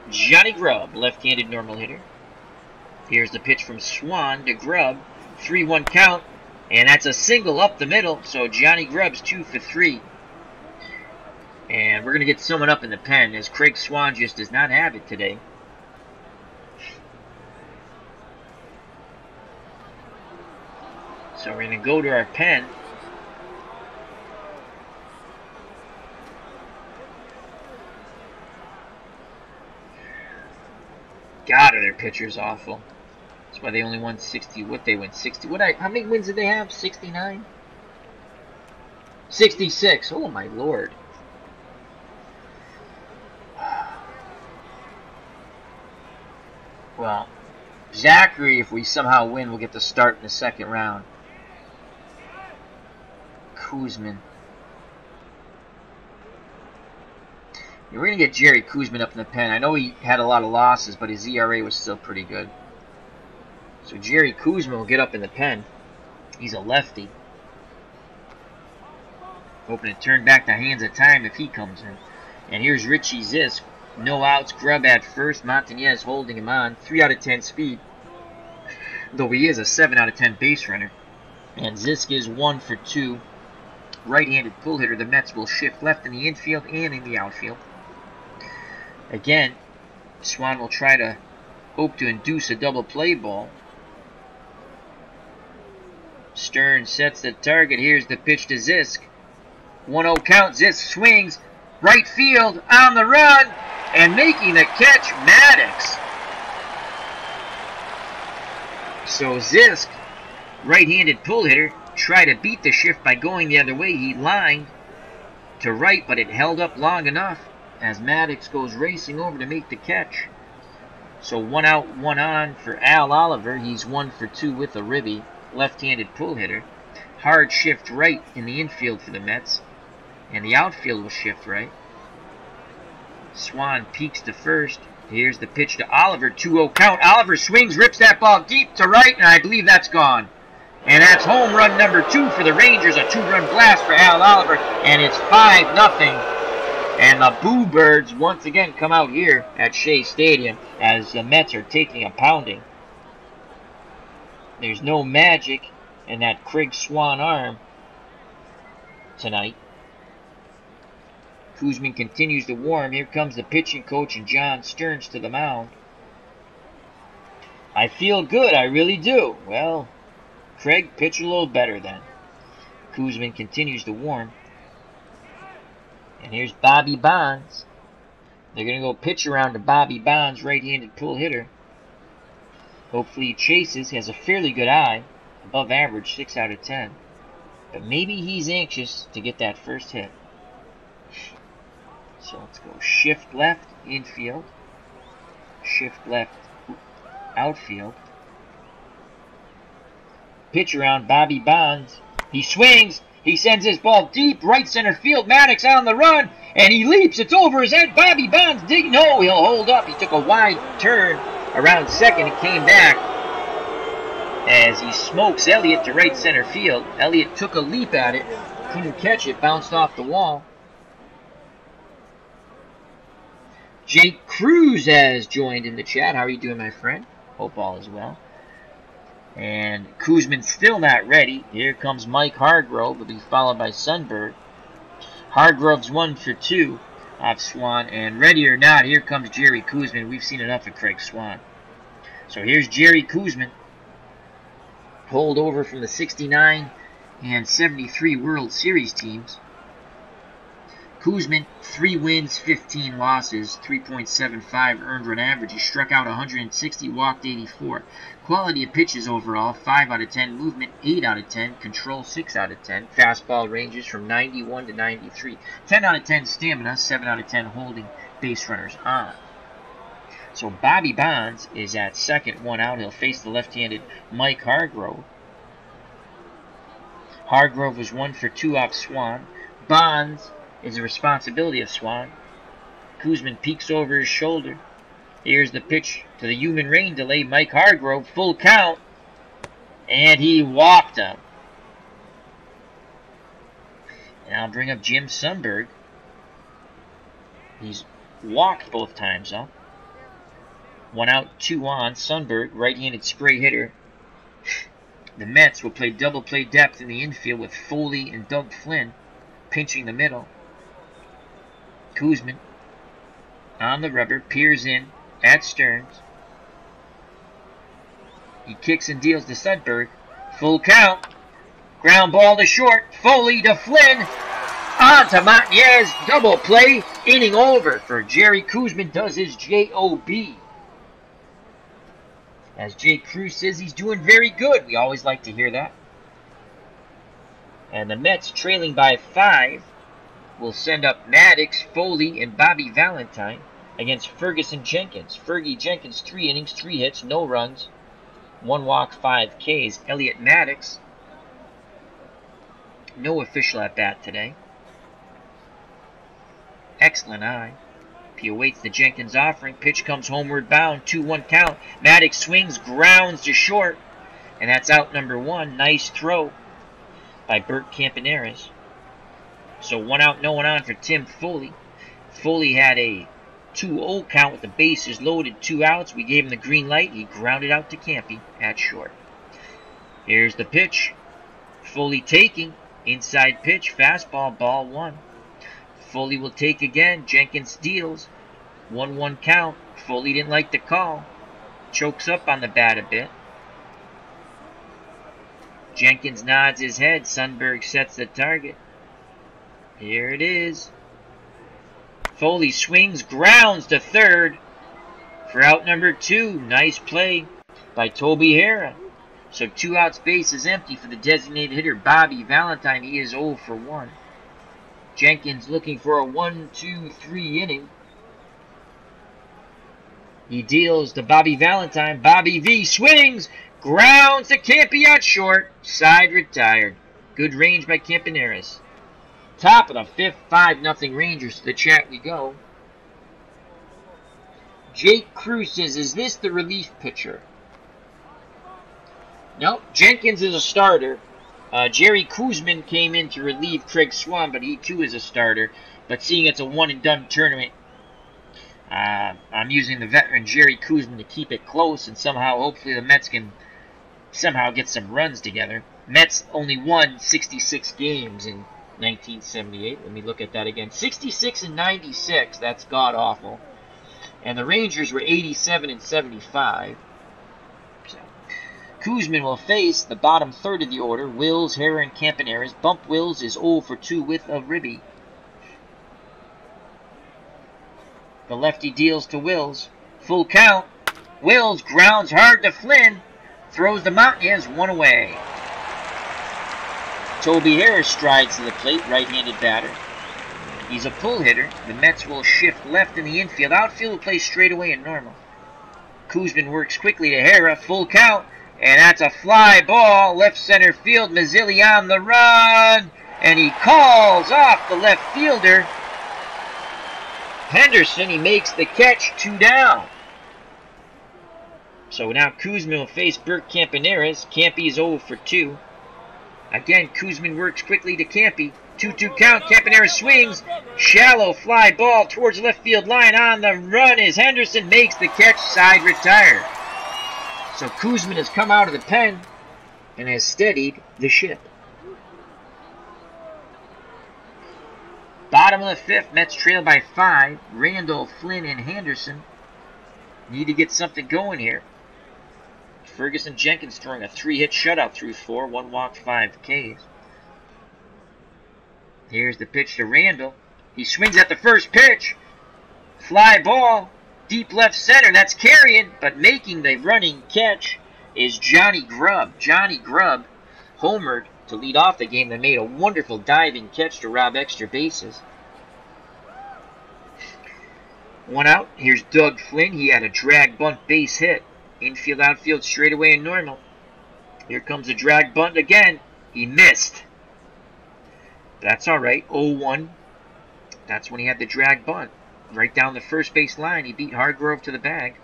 Johnny Grubb, left-handed normal hitter. Here's the pitch from Swan to Grubb. 3-1 count, and that's a single up the middle. So Johnny Grubb's 2 for 3. And we're going to get someone up in the pen, as Craig Swan just does not have it today. So we're going to go to our pen. God, are their pitchers awful. That's why they only won 60. What they win 60? How many wins did they have? 69? 66. Oh, my Lord. Well, Zachary, if we somehow win, will get the start in the second round. Kuzmin. We're going to get Jerry Kuzmin up in the pen. I know he had a lot of losses, but his ERA was still pretty good. So Jerry Kuzmin will get up in the pen. He's a lefty. Hoping to turn back the hands of time if he comes in. And here's Richie Zisk. No outs, Grubb at first. Montañez holding him on. 3 out of 10 speed. Though he is a 7 out of 10 base runner. And Zisk is 1 for 2. Right-handed pull hitter. The Mets will shift left in the infield and in the outfield. Again, Swan will try to hope to induce a double play ball. Stern sets the target. Here's the pitch to Zisk. 1-0 count. Zisk swings. Right field on the run. And making the catch, Maddox. So Zisk, right-handed pull hitter, tried to beat the shift by going the other way. He lined to right, but it held up long enough as Maddox goes racing over to make the catch. So 1 out, 1 on for Al Oliver. He's 1 for 2 with a ribby. Left-handed pull hitter. Hard shift right in the infield for the Mets. And the outfield will shift right. Swan peeks to first. Here's the pitch to Oliver. 2-0 count. Oliver swings, rips that ball deep to right, and I believe that's gone. And that's home run number 2 for the Rangers. A 2-run blast for Al Oliver. And it's 5-0. And the Boo Birds once again come out here at Shea Stadium as the Mets are taking a pounding. There's no magic in that Craig Swan arm tonight. Kuzmin continues to warm. Here comes the pitching coach and John Stearns to the mound. I feel good, I really do. Well, Craig, pitch a little better then. Kuzmin continues to warm. And here's Bobby Bonds. They're going to go pitch around to Bobby Bonds, right-handed pull hitter. Hopefully he chases. He has a fairly good eye. Above average, 6 out of 10. But maybe he's anxious to get that first hit. So let's go shift left, infield. Shift left, outfield. Pitch around Bobby Bonds. He swings. He sends his ball deep, right center field. Maddox on the run, and he leaps. It's over his head. Bobby Bonds no, he'll hold up. He took a wide turn around second and came back as he smokes Elliott to right center field. Elliott took a leap at it, couldn't catch it, bounced off the wall. Jake Cruz has joined in the chat. How are you doing, my friend? Hope all is well. And Kuzmin's still not ready. Here comes Mike Hargrove. Will be followed by Sundberg. Hargrove's 1 for 2 off Swan. And ready or not, here comes Jerry Kuzmin. We've seen enough of Craig Swan. So here's Jerry Kuzmin. Pulled over from the 69 and 73 World Series teams. Kuzmin, 3 wins, 15 losses, 3.75 earned run average. He struck out 160, walked 84. Quality of pitches overall, 5 out of 10. Movement, 8 out of 10. Control, 6 out of 10. Fastball ranges from 91 to 93. 10 out of 10 stamina, 7 out of 10 holding base runners on. So Bobby Bonds is at second, 1 out. He'll face the left-handed Mike Hargrove. Hargrove was 1 for 2 off Swan. Bonds is the responsibility of Swan. Kuzmin peeks over his shoulder. Here's the pitch to the human rain delay. Mike Hargrove, full count. And he walked him. And I'll bring up Jim Sundberg. He's walked both times, huh? 1 out, 2 on. Sundberg, right-handed spray hitter. The Mets will play double play depth in the infield with Foley and Doug Flynn pinching the middle. Kuzmin on the rubber, peers in at Stearns. He kicks and deals to Sundberg. Full count. Ground ball to short. Foley to Flynn. On to Montañez. Double play. Inning over for Jerry Kuzmin. Does his J.O.B. As Jake Cruz says, he's doing very good. We always like to hear that. And the Mets, trailing by 5, will send up Maddox, Foley, and Bobby Valentine against Ferguson Jenkins. Fergie Jenkins, 3 innings, 3 hits, no runs, 1 walk, 5 Ks. Elliot Maddox, no official at bat today. Excellent eye. He awaits the Jenkins offering. Pitch comes homeward bound. 2-1 count. Maddox swings, grounds to short. And that's out number 1. Nice throw by Bert Campaneris. So 1 out, no one on for Tim Foley. Foley had a 2-0 count with the bases loaded, 2 outs. We gave him the green light. He grounded out to Campy at short. Here's the pitch. Foley taking. Inside pitch. Fastball, ball 1. Foley will take again. Jenkins deals. 1-1 count. Foley didn't like the call. Chokes up on the bat a bit. Jenkins nods his head. Sundberg sets the target. Here it is. Foley swings, grounds to third for out number 2. Nice play by Toby Hara. So 2 outs, base is empty for the designated hitter Bobby Valentine. He is 0 for 1. Jenkins looking for a 1-2-3 inning. He deals to Bobby Valentine. Bobby V swings, grounds to Campy out short. Side retired. Good range by Campaneris. Top of the 5th, 5-0 Rangers. To the chat we go. Jake Cruz says, is this the relief pitcher? Nope, Jenkins is a starter. Jerry Kuzman came in to relieve Craig Swan, but he too is a starter. But seeing it's a one-and-done tournament, I'm using the veteran Jerry Kuzman to keep it close, and somehow, hopefully, the Mets can somehow get some runs together. Mets only won 66 games in 1978. Let me look at that again. 66 and 96. That's god-awful. And the Rangers were 87 and 75. So, Kuzman will face the bottom third of the order. Wills, Hara, and Campaneris. Bump Wills is 0 for 2 with a ribby. The lefty deals to Wills. Full count. Wills grounds hard to Flynn. Throws the mountain. He has 1 away. Toby Harris strides to the plate, right-handed batter. He's a pull hitter. The Mets will shift left in the infield. Outfield will play straight away and normal. Kuzman works quickly to Hara. Full count. And that's a fly ball. Left center field. Mazzilli on the run. And he calls off the left fielder. Henderson, he makes the catch. 2 down. So now Kuzman will face Bert Campaneris. Campy is 0 for 2. Again, Kuzman works quickly to Campy. 2-2 count. Campaneris swings. Shallow fly ball towards left field line. On the run is Henderson. Makes the catch. Side retired. So Kuzman has come out of the pen and has steadied the ship. Bottom of the 5th. Mets trail by 5. Randall, Flynn, and Henderson need to get something going here. Ferguson Jenkins throwing a 3-hit shutout through 4. 1 walk, 5 Ks. Here's the pitch to Randall. He swings at the first pitch. Fly ball. Deep left center. That's carrying. But making the running catch is Johnny Grubb. Johnny Grubb homered to lead off the game. That made a wonderful diving catch to rob extra bases. 1 out. Here's Doug Flynn. He had a drag bunt base hit. Infield, outfield, straightaway and normal. Here comes a drag bunt again. He missed. That's all right. 0-1. That's when he had the drag bunt. Right down the first base line. He beat Hargrove to the bag.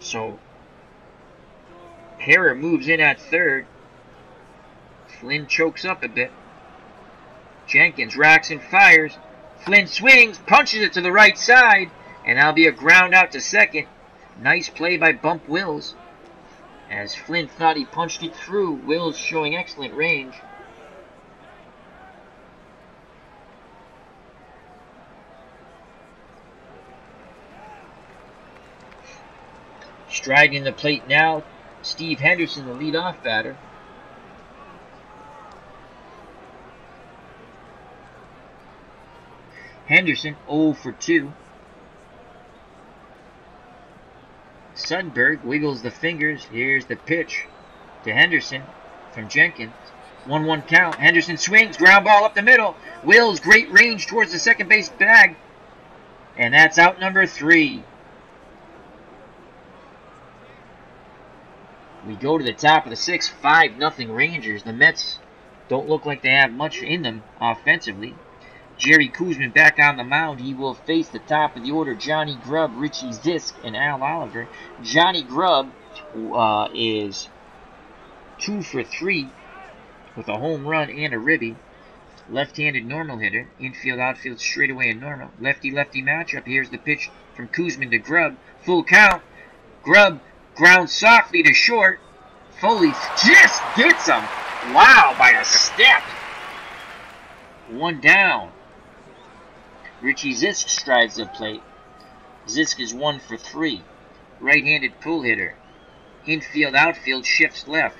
So, Hara moves in at third. Flynn chokes up a bit. Jenkins racks and fires. Flynn swings, punches it to the right side. And that'll be a ground out to second. Nice play by Bump Wills. As Flynn thought he punched it through, Wills showing excellent range. Striding the plate now, Steve Henderson, the leadoff batter. Henderson 0 for 2. Sundberg wiggles the fingers. Here's the pitch to Henderson. from Jenkins. 1-1 count. Henderson swings. Ground ball up the middle. Wills, great range towards the second base bag. And that's out number 3. We go to the top of the 6th. 5-0 Rangers. The Mets don't look like they have much in them offensively. Jerry Koosman back on the mound. He will face the top of the order, Johnny Grubb, Richie Zisk, and Al Oliver. Johnny Grubb is 2 for 3 with a home run and a ribby. Left-handed normal hitter. Infield, outfield, straightaway and normal. Lefty-lefty matchup. Here's the pitch from Koosman to Grubb. Full count. Grubb grounds softly to short. Foley just gets him. Wow, by a step. 1 down. Richie Zisk strides the plate. Zisk is 1 for 3. Right-handed pull hitter. Infield, outfield, shifts left.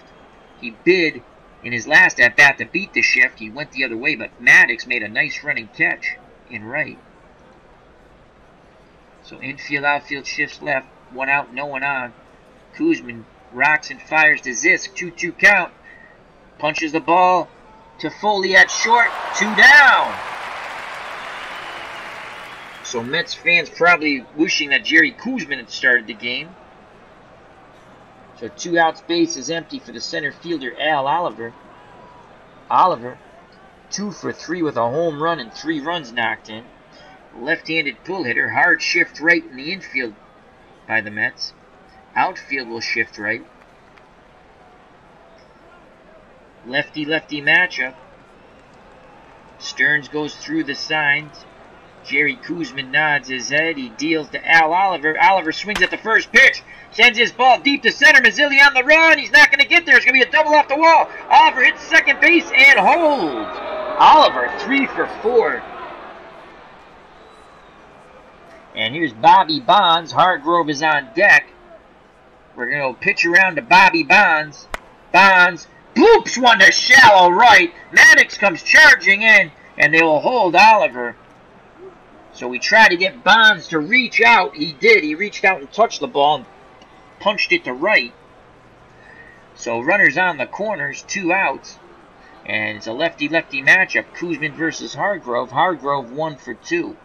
He bid in his last at-bat to beat the shift. He went the other way, but Maddox made a nice running catch in right. So infield, outfield, shifts left. 1 out, no one on. Koosman rocks and fires to Zisk. 2-2 count. Punches the ball to Foley at short. 2 down. So Mets fans probably wishing that Jerry Koosman had started the game. So 2 outs, base is empty for the center fielder, Al Oliver. Oliver, 2 for 3 with a home run and 3 runs knocked in. Left-handed pull hitter, hard shift right in the infield by the Mets. Outfield will shift right. Lefty-lefty matchup. Stearns goes through the signs. Jerry Koosman nods his head. He deals to Al Oliver. Oliver swings at the first pitch. Sends his ball deep to center. Mazzilli on the run. He's not going to get there. It's going to be a double off the wall. Oliver hits second base and holds. Oliver 3 for 4. And here's Bobby Bonds. Hargrove is on deck. We're going to pitch around to Bobby Bonds. Bonds bloops one to shallow right. Maddox comes charging in, and they will hold Oliver. So we tried to get Bonds to reach out. He did. He reached out and touched the ball and punched it to right. So runners on the corners, 2 outs. And it's a lefty-lefty matchup. Koosman versus Hargrove. Hargrove 1 for 2.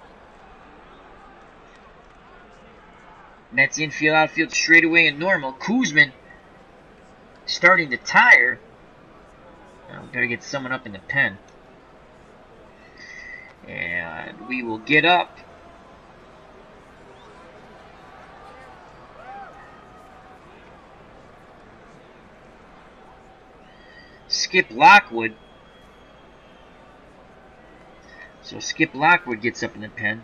Mets infield, outfield, straightaway and normal. Koosman starting to tire. Now, better get someone up in the pen. And we will get up. Skip Lockwood. So Skip Lockwood gets up in the pen.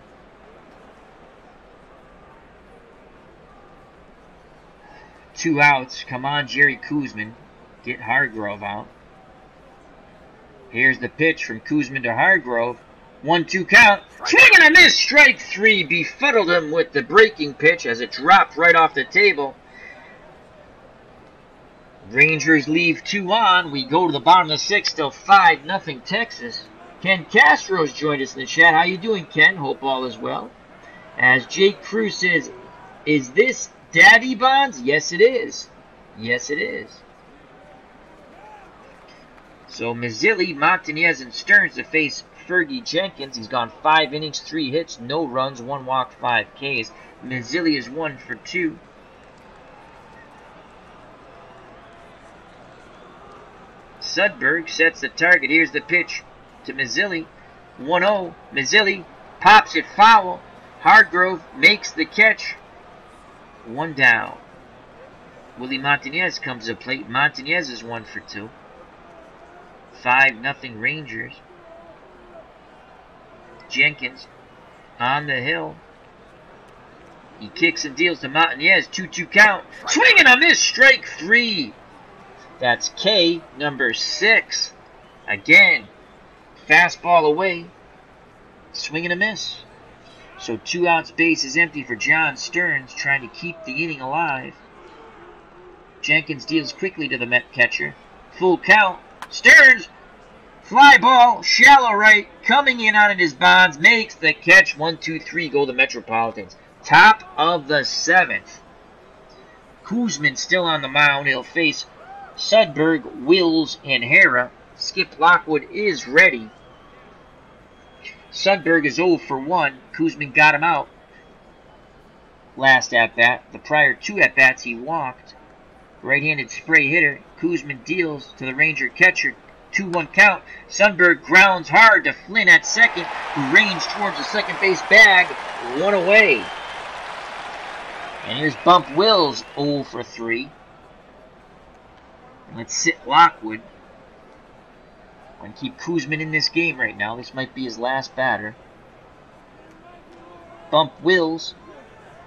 Two outs. Come on, Jerry Koosman. Get Hargrove out. Here's the pitch from Koosman to Hargrove. 1-2 count. Swing and a miss. Strike 3. Befuddled him with the breaking pitch as it dropped right off the table. Rangers leave 2 on. We go to the bottom of the 6th. Still 5-0 Texas. Ken Castro's joined us in the chat. How you doing, Ken? Hope all is well. As Jake Cruz says, is this Daddy Bonds? Yes, it is. Yes, it is. So Mazzilli, Montanez, and Stearns to face Fergie Jenkins. He's gone 5 innings, 3 hits, no runs, 1 walk, 5 Ks. Mazzilli is 1 for 2. Sudberg sets the target. Here's the pitch to Mazzilli. 1-0. Mazzilli pops it foul. Hargrove makes the catch. 1 down. Willie Montanez comes to plate. Montanez is 1 for 2. 5-0 Rangers. Jenkins on the hill. He kicks and deals to Montanez. 2-2 count. Swing and a miss. Strike 3. That's K, number 6. Again, fastball away. Swing and a miss. So 2 outs, base is empty for John Stearns, trying to keep the inning alive. Jenkins deals quickly to the Met catcher. Full count. Stearns, fly ball, shallow right, coming in on it is Bonds, makes the catch. 1-2-3, go the Metropolitans. Top of the 7th. Koosman still on the mound. He'll face Sudberg, Wills, and Hara. Skip Lockwood is ready. Sudberg is 0 for 1. Koosman got him out last at-bat. The prior 2 at-bats he walked. Right-handed spray hitter. Koosman deals to the Ranger catcher. 2-1 count. Sudberg grounds hard to Flynn at second, who ranged towards the second base bag. 1 away. And here's Bump Wills, 0 for 3. Let's sit Lockwood. And keep Koosman in this game right now. This might be his last batter. Bump Wills,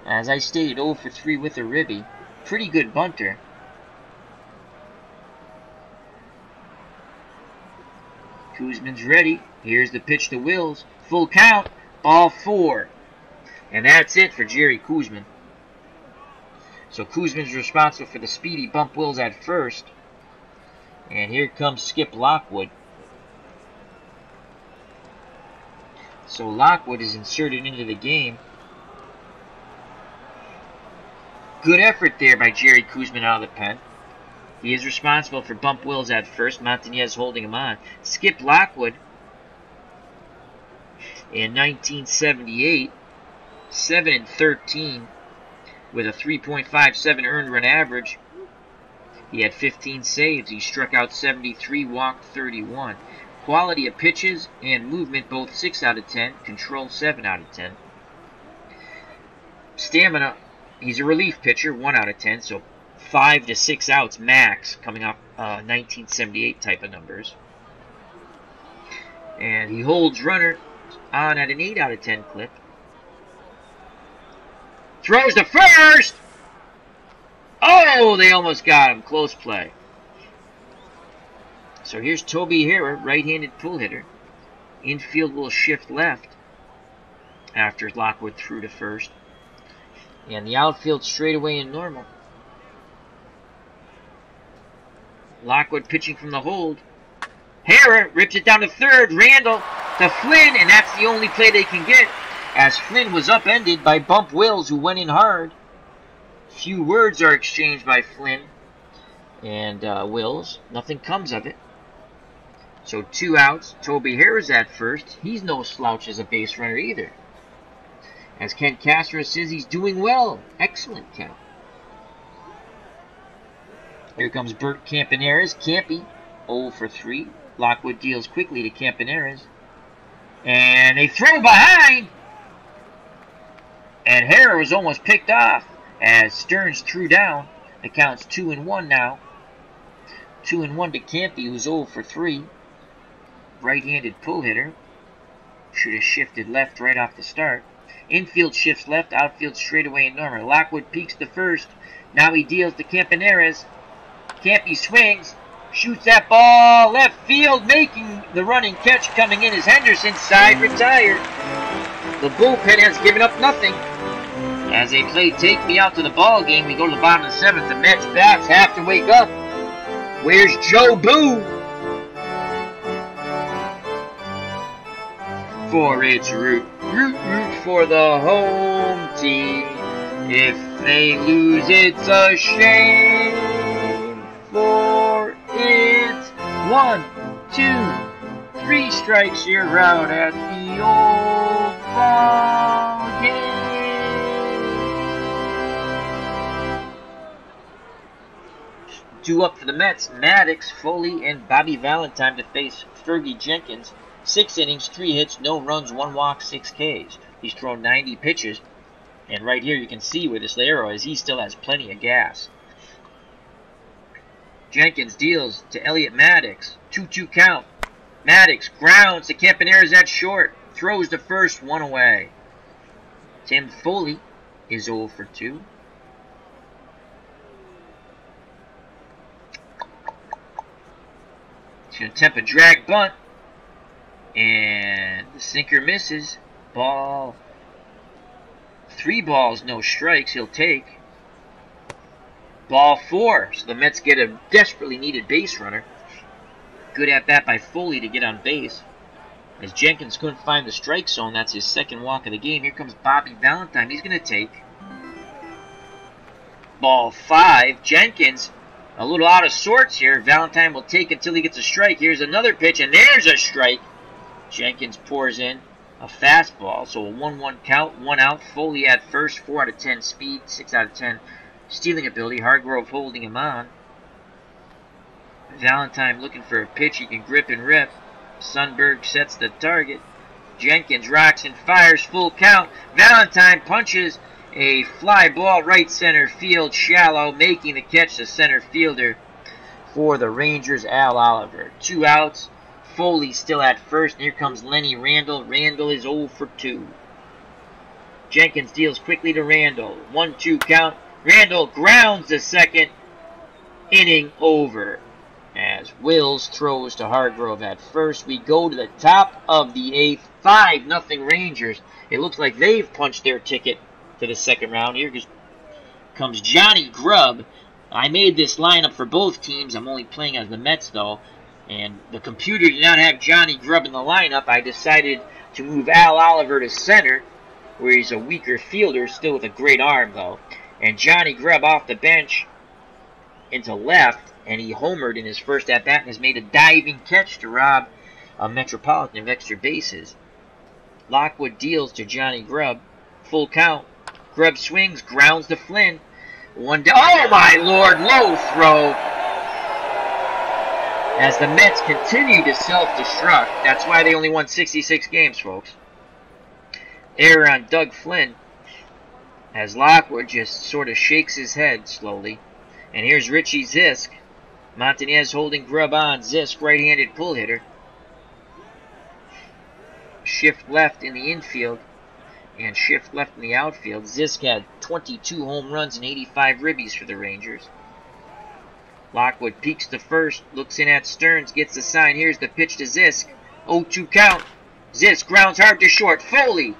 as I stated, 0 for 3 with a ribby. Pretty good bunter. Koosman's ready. Here's the pitch to Wills. Full count. Ball 4. And that's it for Jerry Koosman. So Koosman's responsible for the speedy Bump Wills at first. And here comes Skip Lockwood. So Lockwood is inserted into the game. Good effort there by Jerry Koosman out of the pen. He is responsible for Bump Wills at first. Montañez holding him on. Skip Lockwood in 1978, 7-13 with a 3.57 earned run average. He had 15 saves. He struck out 73, walked 31. Quality of pitches and movement both 6 out of 10. Control 7 out of 10. Stamina, he's a relief pitcher, 1 out of 10. So 5 to 6 outs max, coming off 1978 type of numbers. And he holds runner on at an 8 out of 10 clip. Throws to first! Oh, they almost got him. Close play. So here's Toby Hara, right-handed pull hitter. Infield will shift left after Lockwood threw to first. And the outfield straightaway and normal. Lockwood pitching from the hold. Hara rips it down to third. Randall to Flynn, and that's the only play they can get, as Flynn was upended by Bump Wills, who went in hard. Few words are exchanged by Flynn and Wills. Nothing comes of it. So 2 outs. Toby Hara's at first. He's no slouch as a base runner either. As Ken Castro says, he's doing well. Excellent, Ken. Here comes Bert Campaneris. Campy, 0 for 3. Lockwood deals quickly to Campaneris. And they throw behind. And Hara was almost picked off as Stearns threw down. The count's 2-1 now. 2-1 to Campy, who's 0 for 3. Right-handed pull hitter. Should have shifted left right off the start. Infield shifts left, outfield straightaway and normal. Lockwood peeks to first. Now he deals to Campaneris. Campy swings, shoots that ball left field, making the running catch. Coming in is Henderson, side retired. The bullpen has given up nothing. As they play Take Me Out to the ball game, we go to the bottom of the 7th. The Mets bats have to wake up. Where's Joe Boo? For its root for the home team. If they lose, it's a shame. For it's 1, 2, 3 strikes, you're out at the old ball game. 2 up for the Mets. Maddox, Foley, and Bobby Valentine to face Fergie Jenkins. 6 innings, 3 hits, no runs, 1 walk, 6 Ks. He's thrown 90 pitches. And right here you can see where this arrow is. He still has plenty of gas. Jenkins deals to Elliott Maddox. 2-2 count. Maddox grounds to Campaneris at short. Throws to first, 1 away. Tim Foley is 0 for 2. He's going to attempt a drag bunt. And the sinker misses. Ball. 3 balls, no strikes. He'll take. Ball 4. So the Mets get a desperately needed base runner. Good at bat by Foley to get on base. As Jenkins couldn't find the strike zone, that's his 2nd walk of the game. Here comes Bobby Valentine. He's going to take. Ball 5. Jenkins a little out of sorts here. Valentine will take until he gets a strike. Here's another pitch, and there's a strike. Jenkins pours in a fastball, so a 1-1 count, 1 out. Foley at first, 4 out of 10 speed, 6 out of 10 stealing ability. Hargrove holding him on. Valentine looking for a pitch he can grip and rip. Sundberg sets the target. Jenkins rocks and fires, full count. Valentine punches a fly ball right center field, shallow, making the catch the center fielder for the Rangers, Al Oliver. 2 outs. Foley still at first. And here comes Lenny Randall. Randall is 0 for 2. Jenkins deals quickly to Randall. 1-2 count. Randall grounds the second. Inning over. As Wills throws to Hargrove at first. We go to the top of the 8th. 5-0 Rangers. It looks like they've punched their ticket to the second round. Here comes Johnny Grubb. I made this lineup for both teams. I'm only playing as the Mets, though. And the computer did not have Johnny Grubb in the lineup. I decided to move Al Oliver to center, where he's a weaker fielder, still with a great arm, though. And Johnny Grubb off the bench into left, and he homered in his first at-bat and has made a diving catch to rob a Metropolitan of extra bases. Lockwood deals to Johnny Grubb. Full count. Grubb swings, grounds to Flynn. One down. Oh, my Lord, low throw. As the Mets continue to self-destruct. That's why they only won 66 games, folks. Error on Doug Flynn. As Lockwood just sort of shakes his head slowly. And here's Richie Zisk. Montanez holding Grubb on. Zisk, right-handed pull hitter. Shift left in the infield. And shift left in the outfield. Zisk had 22 home runs and 85 ribbies for the Rangers. Lockwood peeks to first, looks in at Stearns, gets the sign. Here's the pitch to Zisk. 0-2 count. Zisk grounds hard to short. Foley.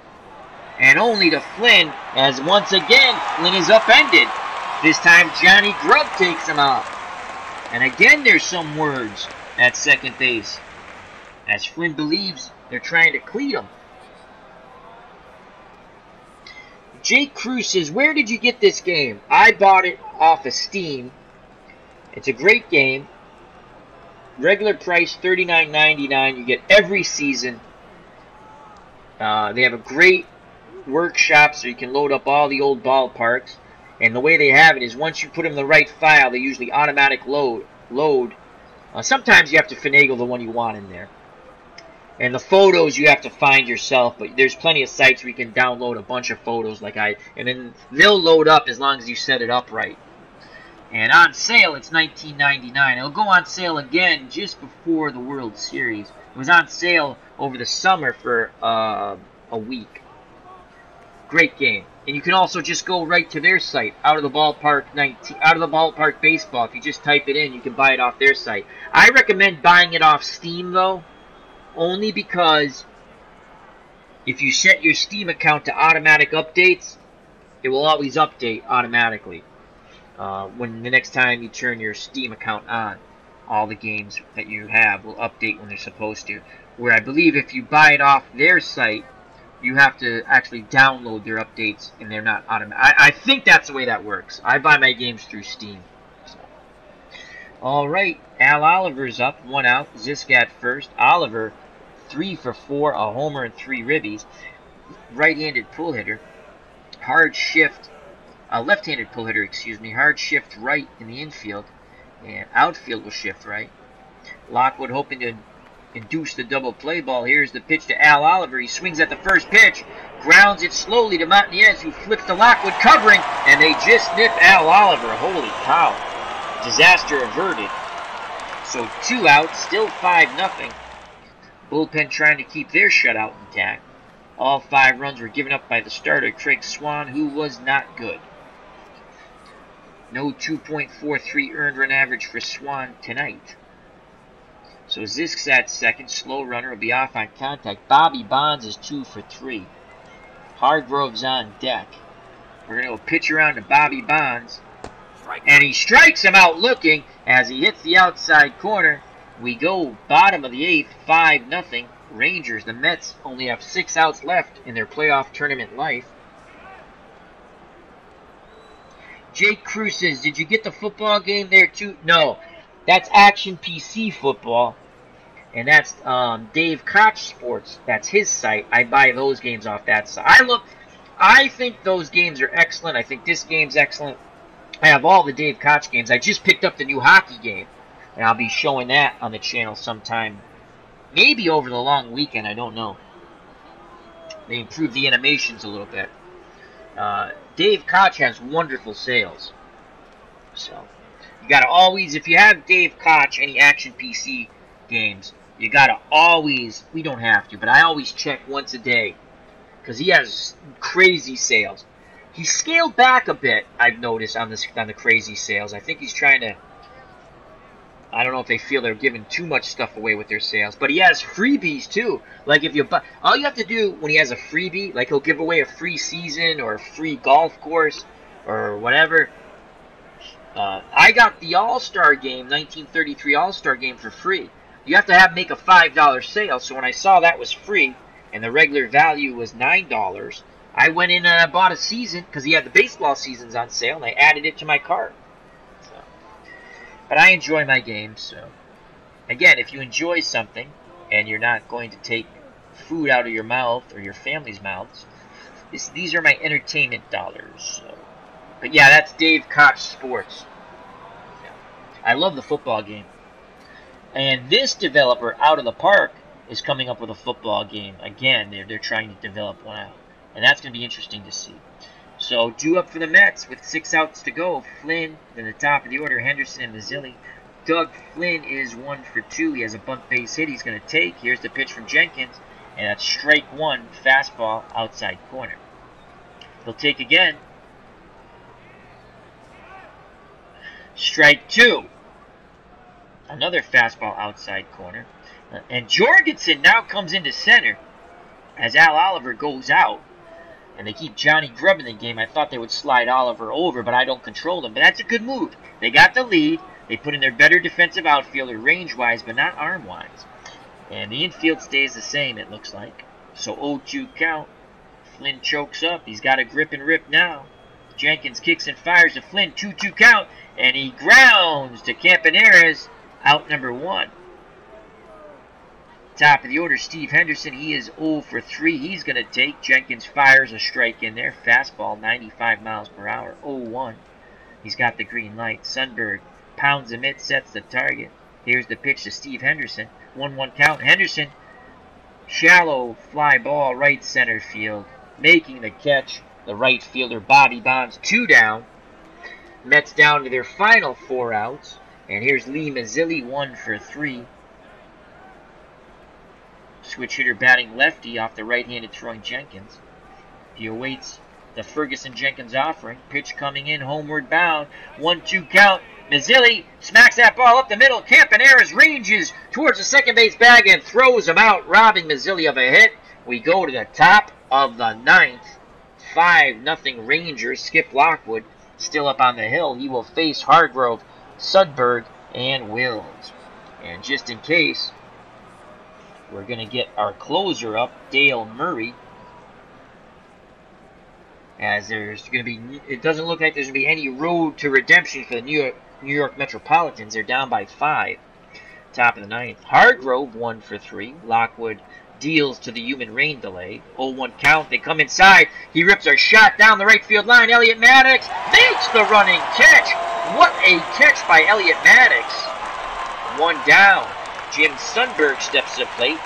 And only to Flynn, as once again, Flynn is upended. This time, Johnny Grubb takes him out. And again, there's some words at second base. As Flynn believes they're trying to cleat him. Jake Cruz says, where did you get this game? I bought it off of Steam. It's a great game. Regular price $39.99. You get every season. They have a great workshop so you can load up all the old ballparks. And the way they have it is once you put them in the right file, they usually automatic load. Sometimes you have to finagle the one you want in there. And the photos you have to find yourself, but there's plenty of sites where you can download a bunch of photos and then they'll load up as long as you set it up right. And on sale, it's $19.99. It'll go on sale again just before the World Series. It was on sale over the summer for a week. Great game. And you can also just go right to their site, Out of the Ballpark Baseball. If you just type it in, you can buy it off their site. I recommend buying it off Steam, though, only because if you set your Steam account to automatic updates, it will always update automatically. When the next time you turn your Steam account on, all the games that you have will update when they're supposed to. Where I believe if you buy it off their site, you have to actually download their updates, and they're not automatic. I think that's the way that works. I buy my games through Steam. So. All right, Al Oliver's up, 1 out. Zisk at first. Oliver, 3 for 4, a homer and 3 ribbies. Right-handed pull hitter. Hard shift. Left-handed pull hitter, hard shift right in the infield, and outfield will shift right. Lockwood hoping to induce the double play ball. Here's the pitch to Al Oliver. He swings at the first pitch, grounds it slowly to Montanez, who flips to Lockwood covering, and they just nip Al Oliver. Holy cow. Disaster averted. So 2 outs, still 5-0. Bullpen trying to keep their shutout intact. All 5 runs were given up by the starter, Craig Swan, who was not good. No 2.43 earned run average for Swan tonight. So Zisk's at second. Slow runner will be off on contact. Bobby Bonds is 2 for 3. Hargrove's on deck. We're going to go pitch around to Bobby Bonds. And he strikes him out looking as he hits the outside corner. We go bottom of the 8th, 5-0. Rangers. The Mets only have 6 outs left in their playoff tournament life. Jake Cruz says, did you get the football game there too? No, that's Action PC Football, and that's Dave Koch Sports. That's his site. I buy those games off that site. I think those games are excellent. I think this game's excellent. I have all the Dave Koch games. I just picked up the new hockey game, and I'll be showing that on the channel sometime. Maybe over the long weekend, I don't know. They improved the animations a little bit. Dave Koch has wonderful sales. So, you gotta always, if you have Dave Koch, any Action PC games, you gotta always, we don't have to, but I always check once a day, because he has crazy sales. He scaled back a bit, I've noticed, on the crazy sales. I think he's trying to, I don't know if they feel they're giving too much stuff away with their sales, but he has freebies too. Like if you buy, all you have to do when he has a freebie, like he'll give away a free season or a free golf course or whatever. I got the All-Star game, 1933 All-Star game for free. You have to make a $5 sale. So when I saw that was free and the regular value was $9, I went in and I bought a season because he had the baseball seasons on sale, and I added it to my cart. But I enjoy my games, so again, if you enjoy something and you're not going to take food out of your mouth or your family's mouths, these are my entertainment dollars. So. But yeah, that's Dave Koch Sports. Yeah. I love the football game. And this developer, Out of the Park, is coming up with a football game. Again, they're trying to develop one out. And that's going to be interesting to see. So, due up for the Mets with 6 outs to go. Flynn, in the top of the order, Henderson and Mazzilli. Doug Flynn is 1 for 2. He has a bunt base hit he's going to take. Here's the pitch from Jenkins. And that's strike 1, fastball, outside corner. He'll take again. Strike 2. Another fastball, outside corner. And Jorgensen now comes into center as Al Oliver goes out. And they keep Johnny Grubb in the game. I thought they would slide Oliver over, but I don't control them. But that's a good move. They got the lead. They put in their better defensive outfielder range-wise, but not arm-wise. And the infield stays the same, it looks like. So 0-2 count. Flynn chokes up. He's got a grip and rip now. Jenkins kicks and fires to Flynn. 2-2 count. And he grounds to Campaneris. Out number 1. Top of the order, Steve Henderson. He is 0 for 3. He's going to take. Jenkins fires a strike in there. Fastball, 95 miles per hour. 0-1. He's got the green light. Sundberg pounds the mitt, sets the target. Here's the pitch to Steve Henderson. 1-1 count. Henderson, shallow fly ball, right center field. Making the catch. The right fielder, Bobby Bonds, 2 down. Mets down to their final 4 outs. And here's Lee Mazzilli, 1 for 3. Switch hitter batting lefty off the right-handed throwing Jenkins. He awaits the Ferguson-Jenkins offering. Pitch coming in, homeward bound. 1-2 count. Mazzilli smacks that ball up the middle. Campaneris ranges towards the second base bag and throws him out, robbing Mazzilli of a hit. We go to the top of the 9th. 5-0 Rangers. Skip Lockwood still up on the hill. He will face Hargrove, Sudberg, and Wills. And just in case, we're going to get our closer up, Dale Murray. As there's going to be, it doesn't look like there's going to be any road to redemption for the New York Metropolitans. They're down by 5. Top of the 9th. Hargrove, 1 for 3. Lockwood deals to the human rain delay. 0-1 count. They come inside. He rips a shot down the right field line. Elliot Maddox makes the running catch. What a catch by Elliot Maddox. 1 down. Jim Sundberg steps to the plate.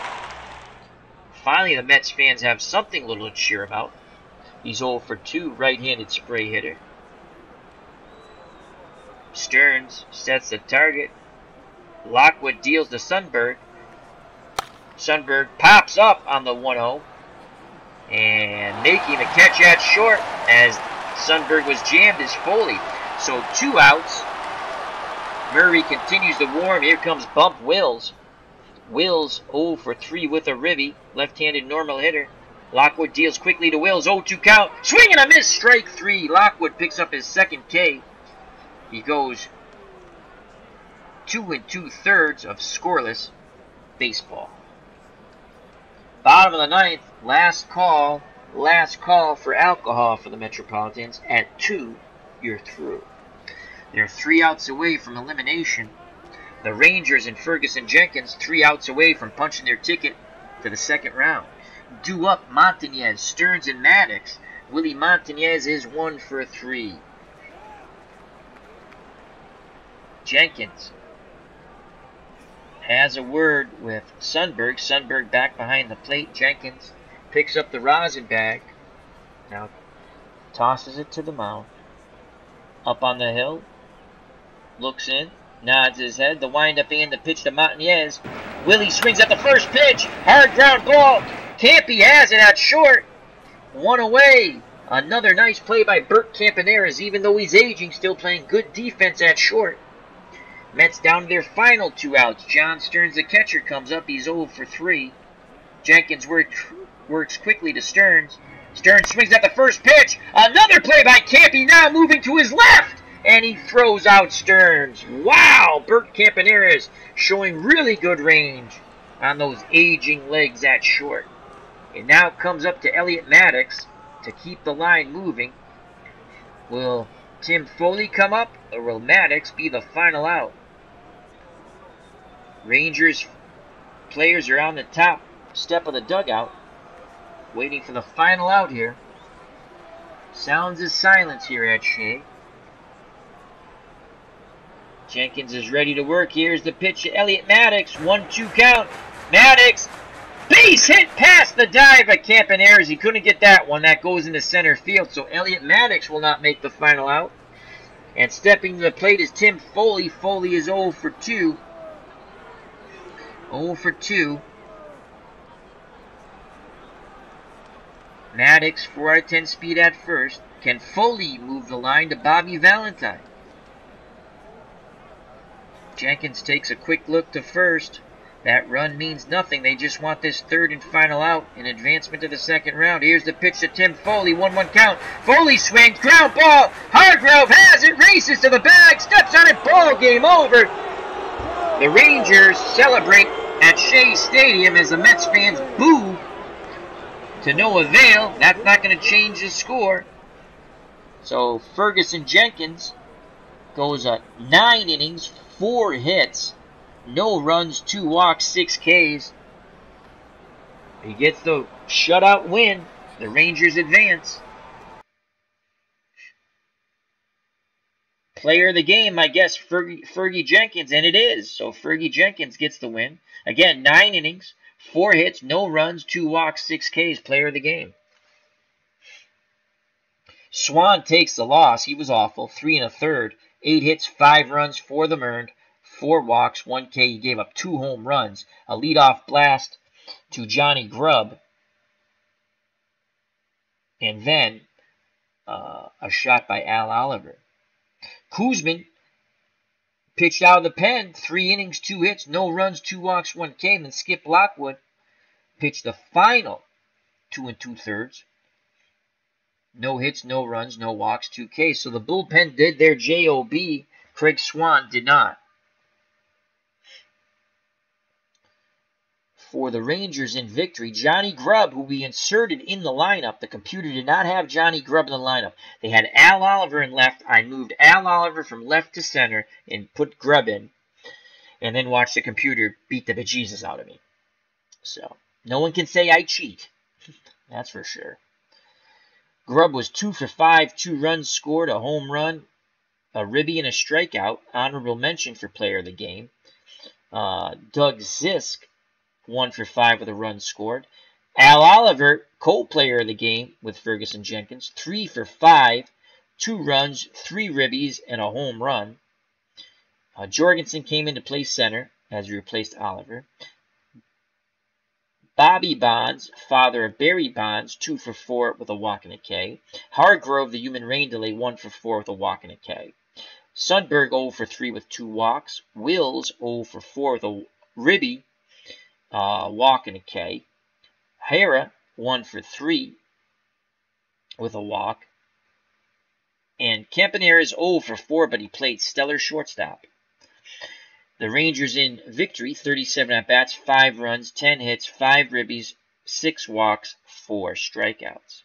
Finally, the Mets fans have something little to cheer about. He's 0 for 2, right-handed spray hitter. Stearns sets the target. Lockwood deals to Sundberg. Sundberg pops up on the 1-0. And making the catch at short as Sundberg was jammed is Foley. So 2 outs. Murray continues to warm. Here comes Bump Wills. Wills 0 for 3 with a ribby. Left-handed normal hitter. Lockwood deals quickly to Wills. 0-2 count. Swing and a miss. Strike 3. Lockwood picks up his second K. He goes 2 2/3 of scoreless baseball. Bottom of the 9th. Last call. Last call for alcohol for the Metropolitans at 2. you're through. They're 3 outs away from elimination. The Rangers and Ferguson Jenkins 3 outs away from punching their ticket to the second round. Due up Montañez, Stearns, and Maddox. Willie Montañez is 1 for 3. Jenkins has a word with Sundberg. Sundberg back behind the plate. Jenkins picks up the rosin bag. Now tosses it to the mound. Up on the hill. Looks in. Nods his head. The windup and the pitch to Montañez. Willie swings at the first pitch. Hard ground ball. Campy has it at short. 1 away. Another nice play by Bert Campaneris. Even though he's aging, still playing good defense at short. Mets down to their final 2 outs. John Stearns, the catcher, comes up. He's 0 for 3. Jenkins works quickly to Stearns. Stearns swings at the first pitch. Another play by Campy, now moving to his left. And he throws out Stearns. Wow, Bert Campaneris showing really good range on those aging legs at short. It now comes up to Elliot Maddox to keep the line moving. Will Tim Foley come up, or will Maddox be the final out? Rangers players are on the top step of the dugout, waiting for the final out here. Sounds of silence here at Shea. Jenkins is ready to work. Here's the pitch to Elliot Maddox. 1-2 count. Maddox, base hit past the dive of Campaneris. He couldn't get that one. That goes into center field. So Elliot Maddox will not make the final out. And stepping to the plate is Tim Foley. Foley is 0 for 2. 0 for 2. Maddox, 4 out of 10 speed at first. Can Foley move the line to Bobby Valentine? Jenkins takes a quick look to first. That run means nothing. They just want this third and final out in advancement to the second round. Here's the pitch to Tim Foley. 1-1 count. Foley swings. Ground ball. Hargrove has it. Races to the bag. Steps on it. Ball game over. The Rangers celebrate at Shea Stadium as the Mets fans boo to no avail. That's not going to change the score. So Ferguson Jenkins goes 9 innings, 4 hits, no runs, 2 walks, 6 Ks. He gets the shutout win. The Rangers advance. Player of the game, I guess, Fergie Jenkins, and it is. So Fergie Jenkins gets the win. Again, 9 innings, 4 hits, no runs, 2 walks, 6 Ks. Player of the game. Swan takes the loss. He was awful. 3 1/3. 8 hits, 5 runs, 4 of them earned, 4 walks, 1 K. He gave up 2 home runs. A leadoff blast to Johnny Grubb. And then a shot by Al Oliver. Kuzman pitched out of the pen. 3 innings, 2 hits, no runs, 2 walks, 1 K. And then Skip Lockwood pitched the final 2 2/3. No hits, no runs, no walks, 2 Ks. So the bullpen did their job. Craig Swan did not. For the Rangers in victory, Johnny Grubb, who we inserted in the lineup. The computer did not have Johnny Grubb in the lineup. They had Al Oliver in left. I moved Al Oliver from left to center and put Grubb in. And then watched the computer beat the bejesus out of me. So, no one can say I cheat. That's for sure. Grubb was 2 for 5, 2 runs scored, a home run, a ribby, and a strikeout. Honorable mention for player of the game. Doug Zisk, 1 for 5 with a run scored. Al Oliver, co-player of the game with Ferguson Jenkins, 3 for 5, 2 runs, 3 ribbies, and a home run. Jorgensen came in to play center as he replaced Oliver. Bobby Bonds, father of Barry Bonds, 2 for 4 with a walk and a K. Hargrove, the human rain delay, 1 for 4 with a walk and a K. Sundberg, 0 for 3 with 2 walks. Wills, 0 for 4 with a ribby, walk and a K. Hara, 1 for 3 with a walk. And Campaneris, 0 for 4, but he played stellar shortstop. The Rangers in victory, 37 at-bats, 5 runs, 10 hits, 5 ribbies, 6 walks, 4 strikeouts.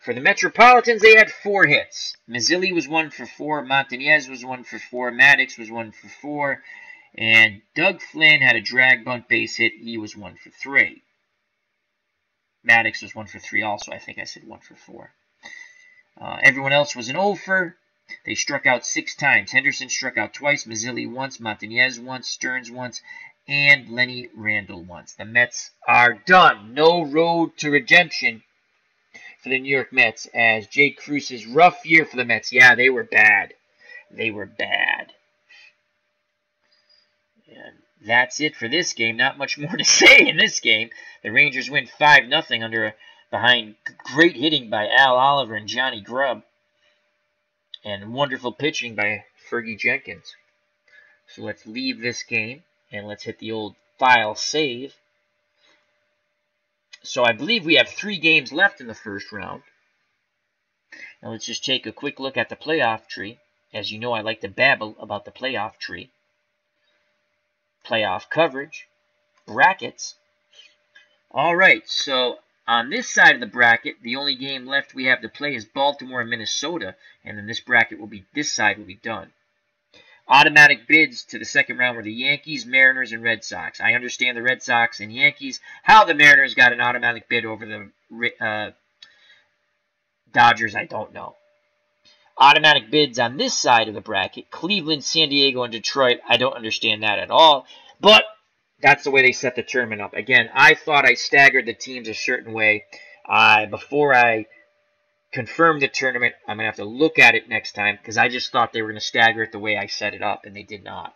For the Metropolitans, they had 4 hits. Mazzilli was 1 for 4. Montañez was 1 for 4. Maddox was 1 for 4. And Doug Flynn had a drag bunt base hit. He was 1 for 3. Maddox was 1 for 3 also. I think I said 1 for 4. Everyone else was an 0-fer. They struck out 6 times. Henderson struck out twice. Mazzilli once. Montañez once. Stearns once. And Lenny Randall once. The Mets are done. No road to redemption for the New York Mets, as Jake Cruz's rough year for the Mets. Yeah, they were bad. They were bad. And that's it for this game. Not much more to say in this game. The Rangers win 5-0 behind great hitting by Al Oliver and Johnny Grubb, and wonderful pitching by Fergie Jenkins. So let's leave this game and let's hit the old file save. So I believe we have 3 games left in the first round. Now let's just take a quick look at the playoff tree. As you know, I like to babble about the playoff tree. Playoff coverage. Brackets. Alright, so on this side of the bracket, the only game left we have to play is Baltimore and Minnesota. And then this side will be done. Automatic bids to the second round were the Yankees, Mariners, and Red Sox. I understand the Red Sox and Yankees. How the Mariners got an automatic bid over the Dodgers, I don't know. Automatic bids on this side of the bracket, Cleveland, San Diego, and Detroit. I don't understand that at all. But that's the way they set the tournament up. Again, I thought I staggered the teams a certain way. Before I confirm the tournament, I'm going to have to look at it next time, because I just thought they were going to stagger it the way I set it up, and they did not.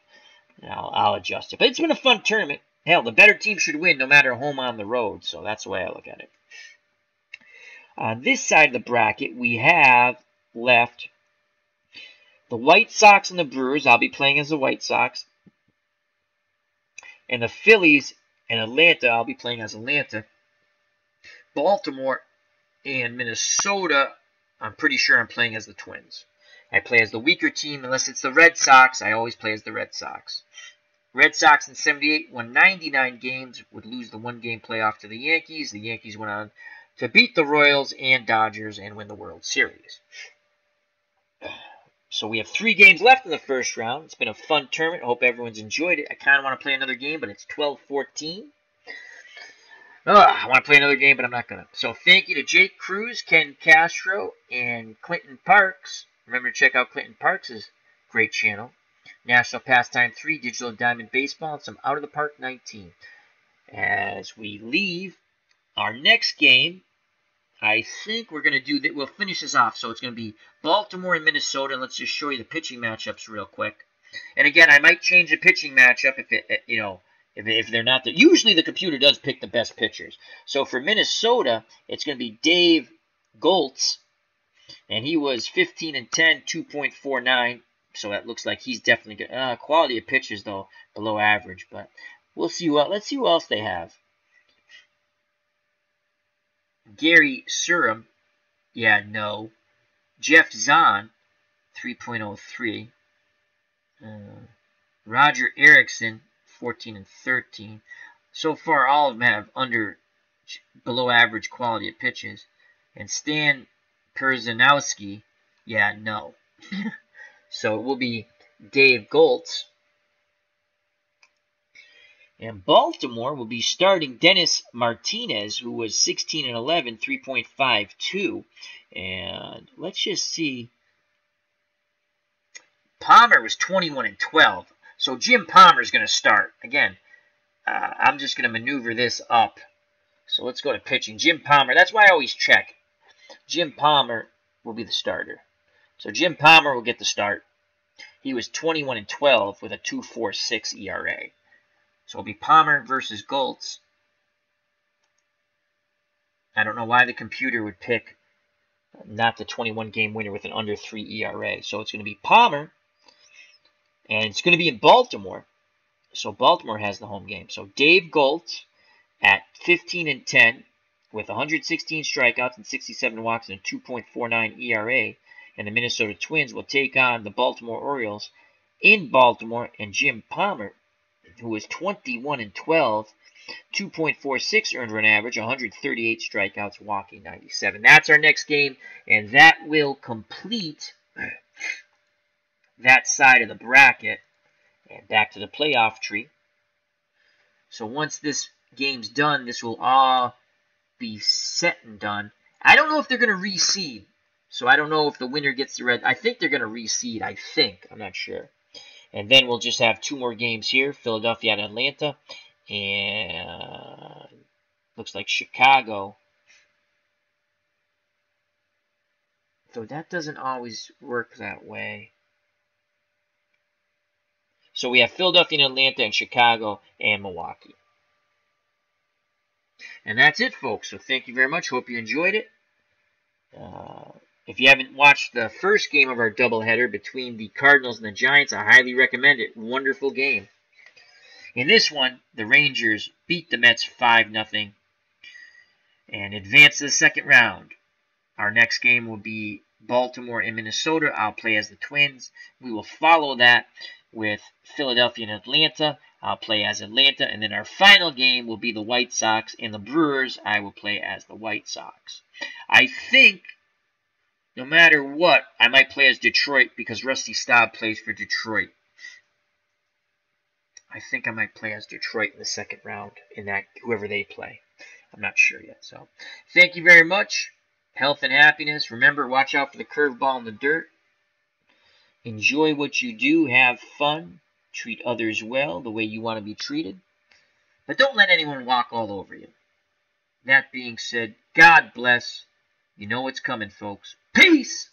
Now, I'll adjust it. But it's been a fun tournament. Hell, the better team should win no matter home on the road, so that's the way I look at it. On this side of the bracket, we have left the White Sox and the Brewers. I'll be playing as the White Sox. And the Phillies and Atlanta, I'll be playing as Atlanta. Baltimore and Minnesota, I'm pretty sure I'm playing as the Twins. I play as the weaker team. Unless it's the Red Sox, I always play as the Red Sox. Red Sox in 78 won 99 games, would lose the 1-game playoff to the Yankees. The Yankees went on to beat the Royals and Dodgers and win the World Series. So we have 3 games left in the first round. It's been a fun tournament. I hope everyone's enjoyed it. I kind of want to play another game, but it's 12-14. I want to play another game, but I'm not going to. So thank you to Jake Cruz, Ken Castro, and Clinton Parks. Remember to check out Clinton Parks' great channel. National Pastime 3, Digital Diamond Baseball, and some Out of the Park 19. As we leave our next game, I think we're going to do that. We'll finish this off. So it's going to be Baltimore and Minnesota. And let's just show you the pitching matchups real quick. And again, I might change the pitching matchup if they're not there. Usually the computer does pick the best pitchers. So for Minnesota, it's going to be Dave Goltz, and he was 15-10, 2.49. So that looks like he's definitely good. Quality of pitches though below average, but we'll see. Let's see who else they have. Gary Surham, yeah, no. Jeff Zahn, 3.03. Roger Erickson, 14-13. So far, all of them have below average quality of pitches. And Stan Perzanowski, yeah, no. So it will be Dave Goltz. And Baltimore will be starting Dennis Martinez, who was 16-11, 3.52. And let's just see. Palmer was 21-12. So Jim Palmer is going to start. Again, I'm just going to maneuver this up. So let's go to pitching. Jim Palmer, that's why I always check. Jim Palmer will be the starter. So Jim Palmer will get the start. He was 21-12 with a 2.46 ERA. So it'll be Palmer versus Goltz. I don't know why the computer would pick not the 21-game winner with an under 3 ERA. So it's going to be Palmer. And it's going to be in Baltimore. So Baltimore has the home game. So Dave Goltz at 15-10 with 116 strikeouts and 67 walks and a 2.49 ERA. And the Minnesota Twins will take on the Baltimore Orioles in Baltimore. And Jim Palmer who is 21-12, 2.46 earned run average, 138 strikeouts, walking 97. That's our next game, and that will complete that side of the bracket. And back to the playoff tree. So once this game's done, this will all be set and done. I don't know if they're going to reseed. So I don't know if the winner gets the red. I think they're going to reseed. I think. I'm not sure. And then we'll just have 2 more games here. Philadelphia and Atlanta. And looks like Chicago. So that doesn't always work that way. So we have Philadelphia and Atlanta and Chicago and Milwaukee. And that's it, folks. So thank you very much. Hope you enjoyed it. If you haven't watched the first game of our doubleheader between the Cardinals and the Giants, I highly recommend it. Wonderful game. In this one, the Rangers beat the Mets 5-0 and advance to the second round. Our next game will be Baltimore and Minnesota. I'll play as the Twins. We will follow that with Philadelphia and Atlanta. I'll play as Atlanta. And then our final game will be the White Sox and the Brewers. I will play as the White Sox. I think, no matter what, I might play as Detroit because Rusty Staub plays for Detroit. I think I might play as Detroit in the second round in that whoever they play. I'm not sure yet. So, thank you very much. Health and happiness. Remember, watch out for the curveball in the dirt. Enjoy what you do. Have fun. Treat others well the way you want to be treated. But don't let anyone walk all over you. That being said, God bless. You know what's coming, folks. Peace!